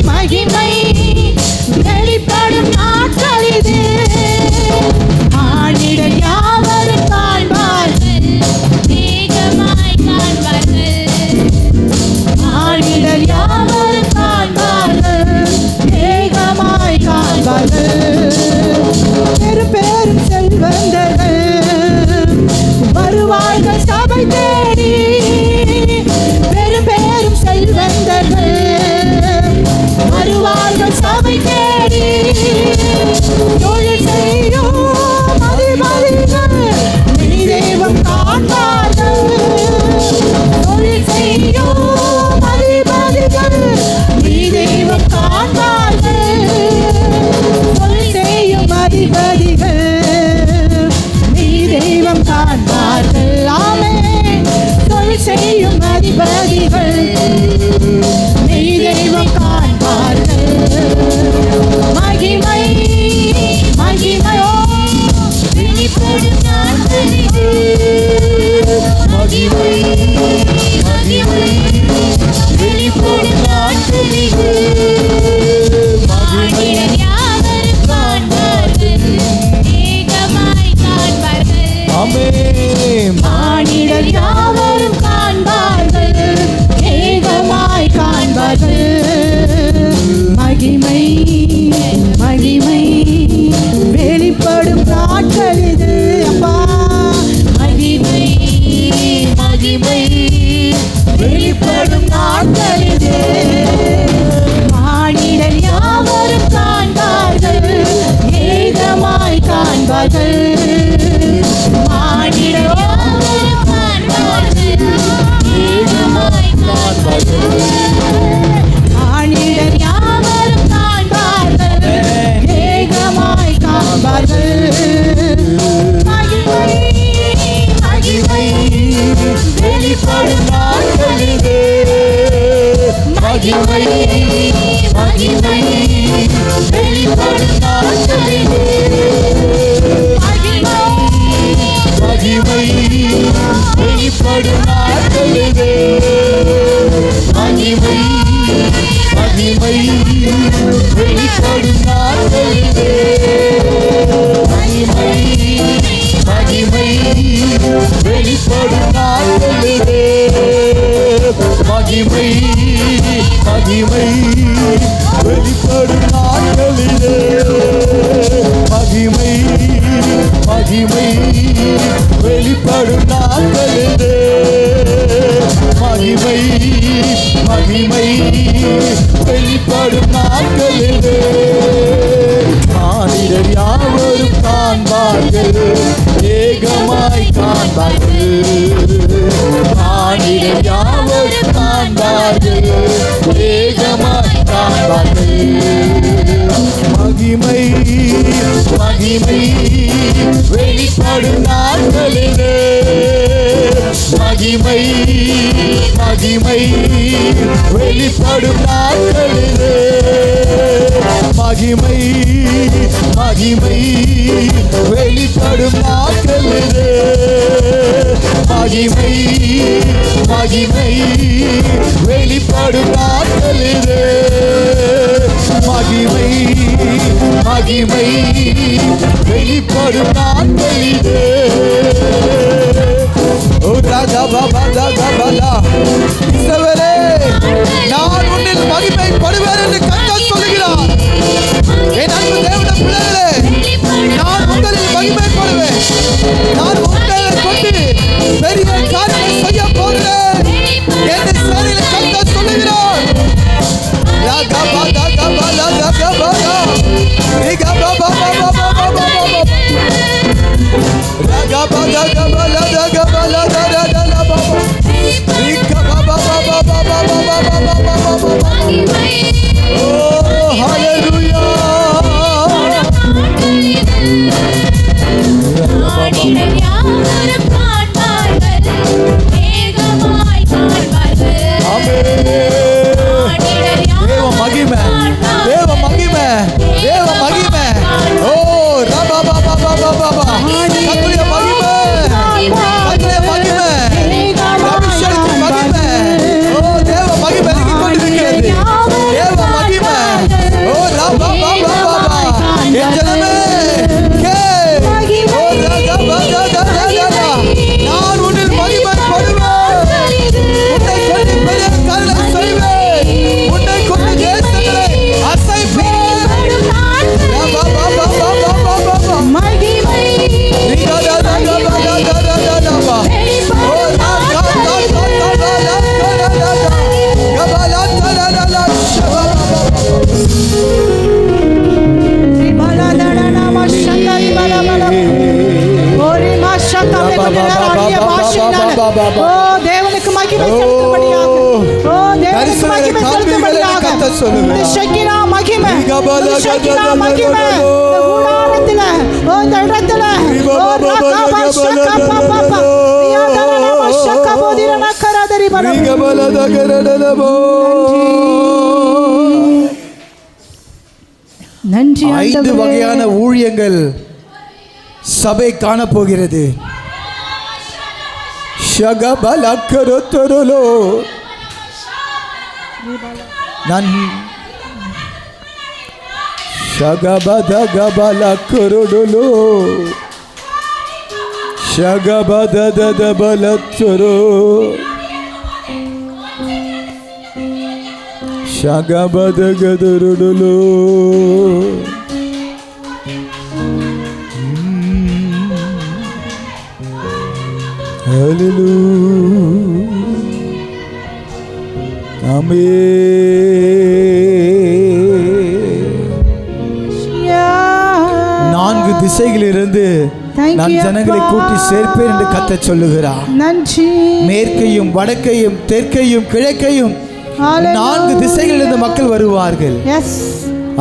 மகிமை வெளிப்படும் நாட்கள் இது. மானிடர் யாவரும் காண்பார்கள், ஏகமாய் காண்பார்கள். மானிடர் யாவரும் காண்பார்கள், ஏகமாய் காண்பார்கள். பெரும் செல்வந்தர்கள் வருவார்கள் சபை தேடி. பெரும் செல்வந்தர்கள் வருவார்கள் சபை தேடி. தொழில் செய்யும் அதிபதிகள் நீ தெய்வம் காண்பார்கள். தொழில் செய்யும் அதிபதிகள் நீ தெய்வம் காண்பார்கள். தொழில் செய்யும் அதிபதிகள் நீ தெய்வம் காண்பார்கள். ஆமென். வெளிப்படும் நாட்கள் இது. மானிடர் யாவரும் காண்பார்கள், ஏகமாய் காண்பார்கள். மானிடர் யாவரும் காண்பார்கள், ஏகமாய் காண்பார்கள். மானிடர் யாவரும் காண்பார்கள், ஏகமாய் காண்பார்கள். மகிமை மகிமை வெளிப்படும் நாட்கள் இது. மகிமை மகிமை வெளிப்படும் நாட்கள் இது. மகிமை மகிமை வெளிப்படும் நாட்கள் இது. மகிமை மகிமை வெளிப்படும் நாட்கள் இது. மகிமை மகிமை வெளிப்படும் நாட்கள் இது. மகிமை மகிமை வெளிப்படும் நாட்கள் இது. மகிமை மகிமை வெளிப்படும் நாட்கள் இது. மகிமை மகிமை வெளிப்படும் நாட்கள் இது. மானிடர் யாவரும் காண்பார்கள், ஏகமாய் காண்பார்கள். மானிடர் யாவரும் காண்பார்கள், ஏகமாய் காண்பார்கள். மகிமை மகிமை வெளிப்படும் நாட்கள் இது. மகிமை மகிமை வெளிப்படும் நாட்கள் இது. மகிமை மகிமை வெளிப்படும் நாட்கள் இது. மகிமை மகிமை வெளிப்படும் நாட்கள் இது. மகிமை மகிமை வெளிப்படும் நாட்கள் இது. இஸ்ரவேலே, நான் உன்னில் மகிமைப்படுவேன் என்று கர்த்தர் சொல்கிறார். என் அன்பு தேவனுடைய பிள்ளைகளே, நான் உங்களில் மகிமைப்படுவேன். நான் உங்களை கொண்டு பெரிய காரியங்களை செய்ய போகிறேன் என்று சேனையிலே கர்த்தர் சொல்கிறார். தேவனுக்கு மகிமை செலுத்தும்படியாக, தேவனுக்கு மகிமை செலுத்தும்படியாக இந்த ஷெக்கினா மகிமை, இந்த ஷெக்கினா மகிமை இந்த கூடாரத்தில, இந்த இடத்துல ரகபா ஷக்கா பாபா ரியாதரனா ஷக்கா போதிரனா கரதரி பலம். நன்றி. 5 வகையான ஊழியங்கள் சபை காணப்போகிறது. ஷகபலக்கரொத்தரலோ நான் ஷகபதகபலக்கரொடலோ ஷகபததபலத்தரோ ஷகபதகதரொடலோ Hallelujah. நான்கு திசைகளிலிருந்து நான் ஜனங்களை கூட்டி சேர்ப்பேன் என்று கர்த்தர் சொல்லுகிறார். நன்றி. மேற்கையும் வடக்கையும் தெற்கையும் கிழக்கையும் நான்கு திசைகளிலிருந்து மக்கள் வருவார்கள். எஸ்.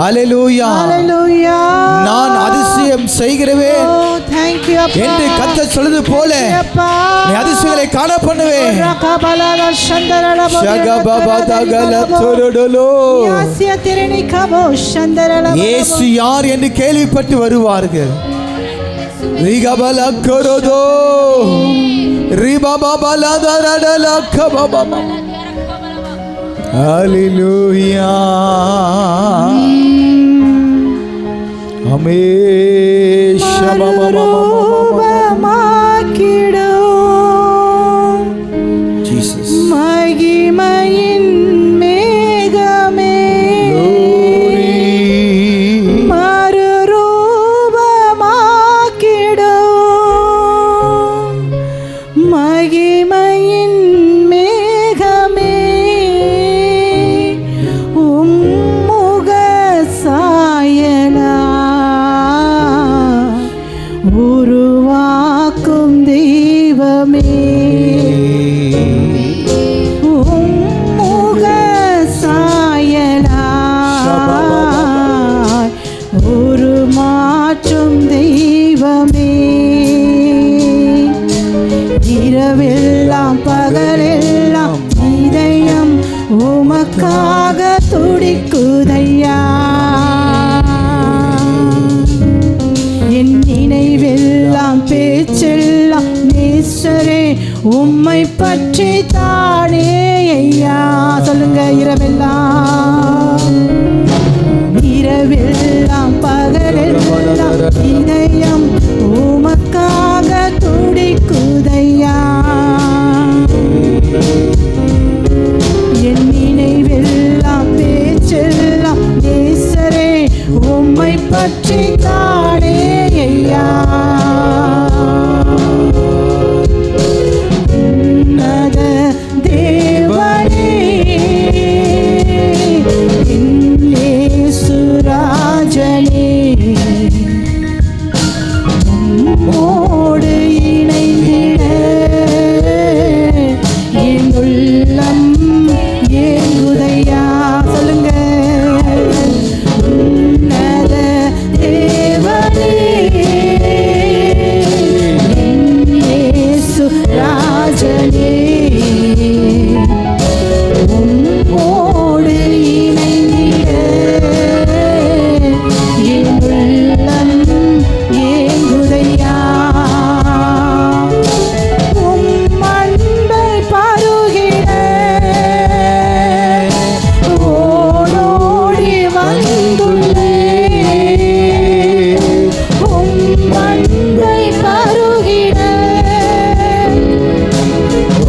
ஹல்லேலூயா. ஹல்லேலூயா. நான் அதிசயம் செய்கிறேன் என்று கர்த்தர் சொல்வது போல நீ அதிசயங்களை காண பண்ணுவேன். இயேசு யார் என்று கேள்விப்பட்டு வருவார்கள். ஹல்லேலூயா. Jesus. மகிமையின் மேகமே மறுரூபமாக்கிடும். மகிமையின் மேகமே உம்முக சாயலா உருவாக்கும் தெய்வமே. உம்முக சாயலாய் உருமாற்றும் தெய்வமே. இரவெல்லாம் பகலெல்லாம் இதயம் உமக்காக துடிக்குதையா. என் நினைவெல்லாம் பேச்செல்லாம் நேசரே உம்மை பற்றி தானே ஐயா. சொல்லுங்க. இரவெல்லாம் பகலெல்லாம் இதயம் உமக்காக துடிக்குதையா. என் நினைவெல்லாம் பேச்செல்லாம் நேசரே உம்மை பற்றி தானே ஐயா. உன்னத தேவனே இயேசு ராஜனே உம்மோடு இணைந்திட என் உள்ளம் ஏங்குதையா. சொல்லுங்க. உன்னத தேவனே இயேசு ராஜனே உம்மோடு இணைந்திட என் உள்ளம் ஏங்குதையா. உம் அன்பை பருகிட ஓடோடி வந்துள்ளேன். உம் அன்பை பருகிட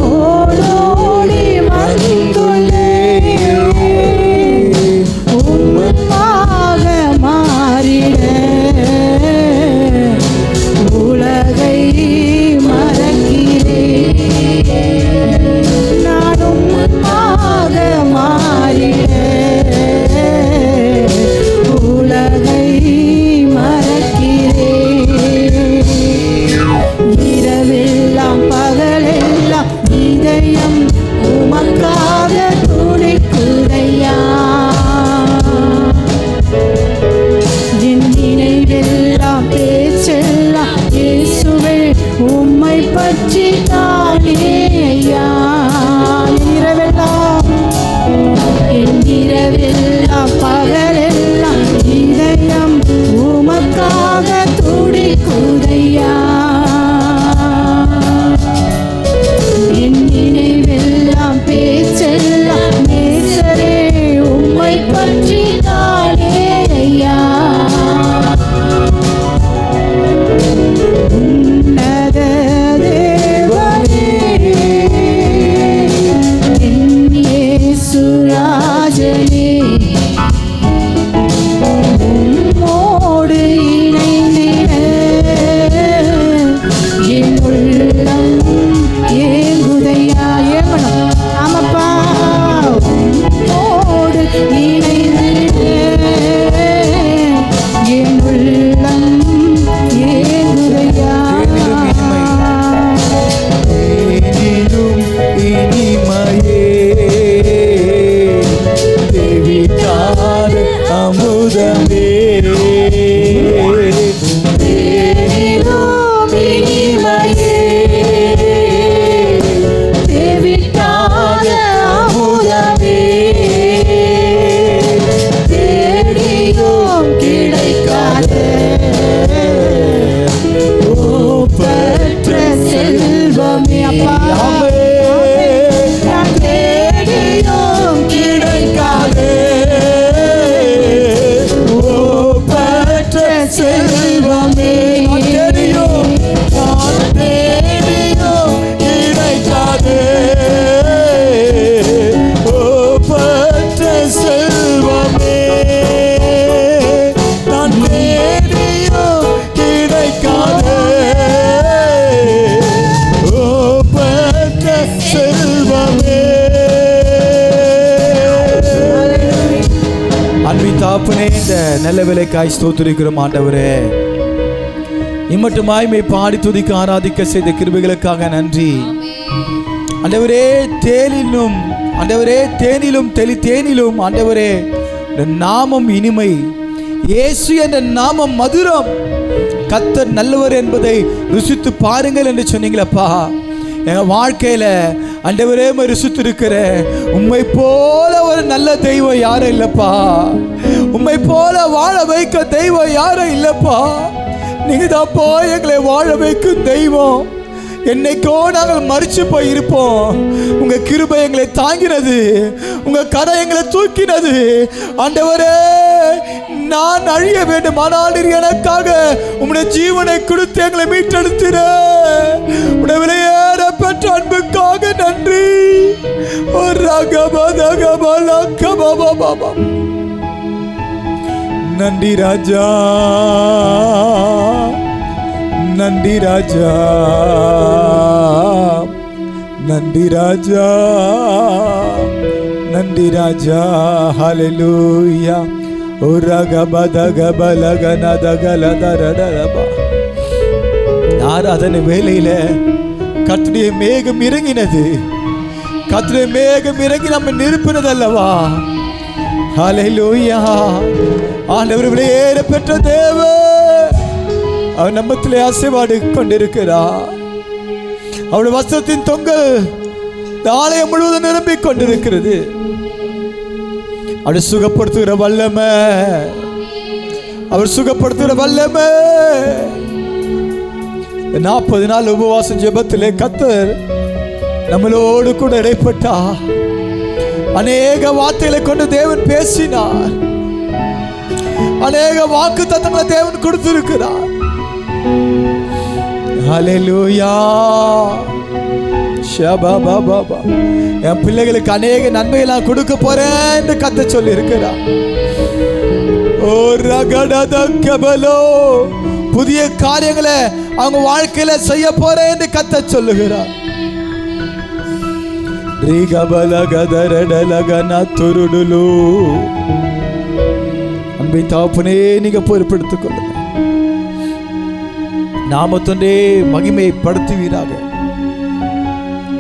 ஓடோடி வந்துள்ளேன். உம்மாக மாறிட உலகை மறக்கிறேன். நான் உம்மாக மாறிட உலகை மறக்கிறேன். இரவெல்லாம் பகலெல்லாம் இதயம் உமக்காக துடிக்குதையா. என் நினைவெல்லாம் பேச்செல்லாம் இயேசுவே உம்மை பற்றி தானே ஐயா. என் இரவெல்லாம் பகலெல்லாம் இதயம் உமக்காக துடிக்குதையா. என் நினைவெல்லாம் பேச்செல்லாம் நேசரே உம்மை பற்றி தானே ஐயா. உன்னத தேவனே இயேசு ராஜனே நான் தேடியும் கிடைக்காதே ஒப்பற்ற செல்வமே. நான் தேடியும் கிடைக்காதே ஒப்பற்ற செல்வமே. நான் தேடியும் கிடைக்காதே ஒப்பற்ற செல்வமே. அன்பின் தாப்பனே, இந்த நல்ல வேலைக்காய் ஸ்தோத்திரிக்கிறோம் ஆண்டவரே. இம்மட்டுமாய் மை பாடி துதிக்க ஆராதிக்க செய்த கிருபைகளுக்காக நன்றி ஆண்டவரே. தேனிலும் தேனிலும் ஆண்டவரே நாமம் இனிமை, இயேசு என்ற நாமம் மதுரம். கர்த்தர் நல்லவர் என்பதை ருசித்து பாருங்கள் என்று சொன்னீங்களப்பா. என் வாழ்க்கையில ஆண்டவரே ருசித்து இருக்கிற உம்மை போல ஒரு நல்ல தெய்வம் யாரும் இல்லப்பா. உம்மை போல வாழ வைக்க தெய்வம் யாரும் இல்லப்பா. நீங்க தான் போய் எங்களை வாழ வைக்கும் தெய்வம். என்னைக்கோ நாங்கள் மறிச்சு போய் இருப்போம். உங்க கிருபை எங்களை தாங்கினது, உங்க கரை எங்களை தூக்கினது. ஆண்டவரே, நான் அழிய வேண்டும், ஆனால் எனக்காக உம்முடைய ஜீவனை கொடுத்து எங்களை மீட்டெடுத்திட உடைய விலையேற பெற்ற அன்புக்காக நன்றி. நன்றி ராஜா, நன்றி ராஜா, நன்றி ராஜா, நன்றி ராஜா. ஹல்லேலூயா. ஆராதனை வேளையில கர்த்தருடைய மேகம் இறங்கினது. கர்த்தருடைய மேகம் இறங்கி நம்ம நிரப்பினது அல்லவா? ஹல்லேலூயா. ஆண்டவர் விலையேற பெற்ற தேவன் அவர் நம்மத்திலே ஆசீர்வாடு கொண்டிருக்கிறார். அவருடைய வஸ்திரத்தின் தொங்கல் ஆலயம் முழுவதும் நிரம்பிக் கொண்டிருக்கிறது. அவர் சுகப்படுத்துகிற வல்லமை, அவர் சுகப்படுத்துகிற வல்லமை. 40 நாள் உபவாசம் ஜெபத்திலே கர்த்தர் நம்மளோடு கூட இடைப்பட்டார். அநேக வார்த்தைகளை கொண்டு தேவன் பேசினார். அநேக வாக்கு தத்தங்களை தேவன் கொடுத்திருக்கிறார். ஹல்லேலூயா. என் பிள்ளைகளுக்கு அநேக நன்மையெல்லாம் கொடுக்க போறேன் என்று கர்த்தர் சொல்லி இருக்கிறார். புதிய காரியங்களை அவங்க வாழ்க்கையில செய்ய போறேன் என்று கர்த்தர் சொல்லுகிறார். அன்பை தாப்பனே, நீங்க பொறுப்பெடுத்துக் கொள்ளுங்க. நாமத்தொண்டே மகிமைப்படுத்துவீராக.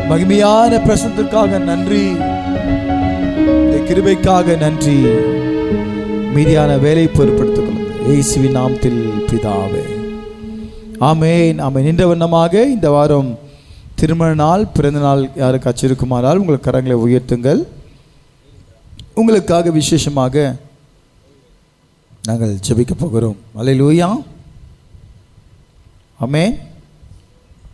மகிமையான பிரசனத்திற்காக நன்றி, இந்த கிருபைக்காக நன்றி. மீதியான வேலை பொறுப்படுத்திக் கொள்ளுங்க இயேசுவின் நாமத்தில் பிதாவே, ஆமென். ஆமென். நின்ற வண்ணமாக இந்த வாரம் திருமண நாள், பிறந்த நாள் யாருக்காச்சும் இருக்குமானால் உங்கள் கரங்களை உயர்த்துங்கள். உங்களுக்காக விசேஷமாக நாங்கள் ஜெபிக்க போகிறோம். அல்லேலூயா. ஆமென்.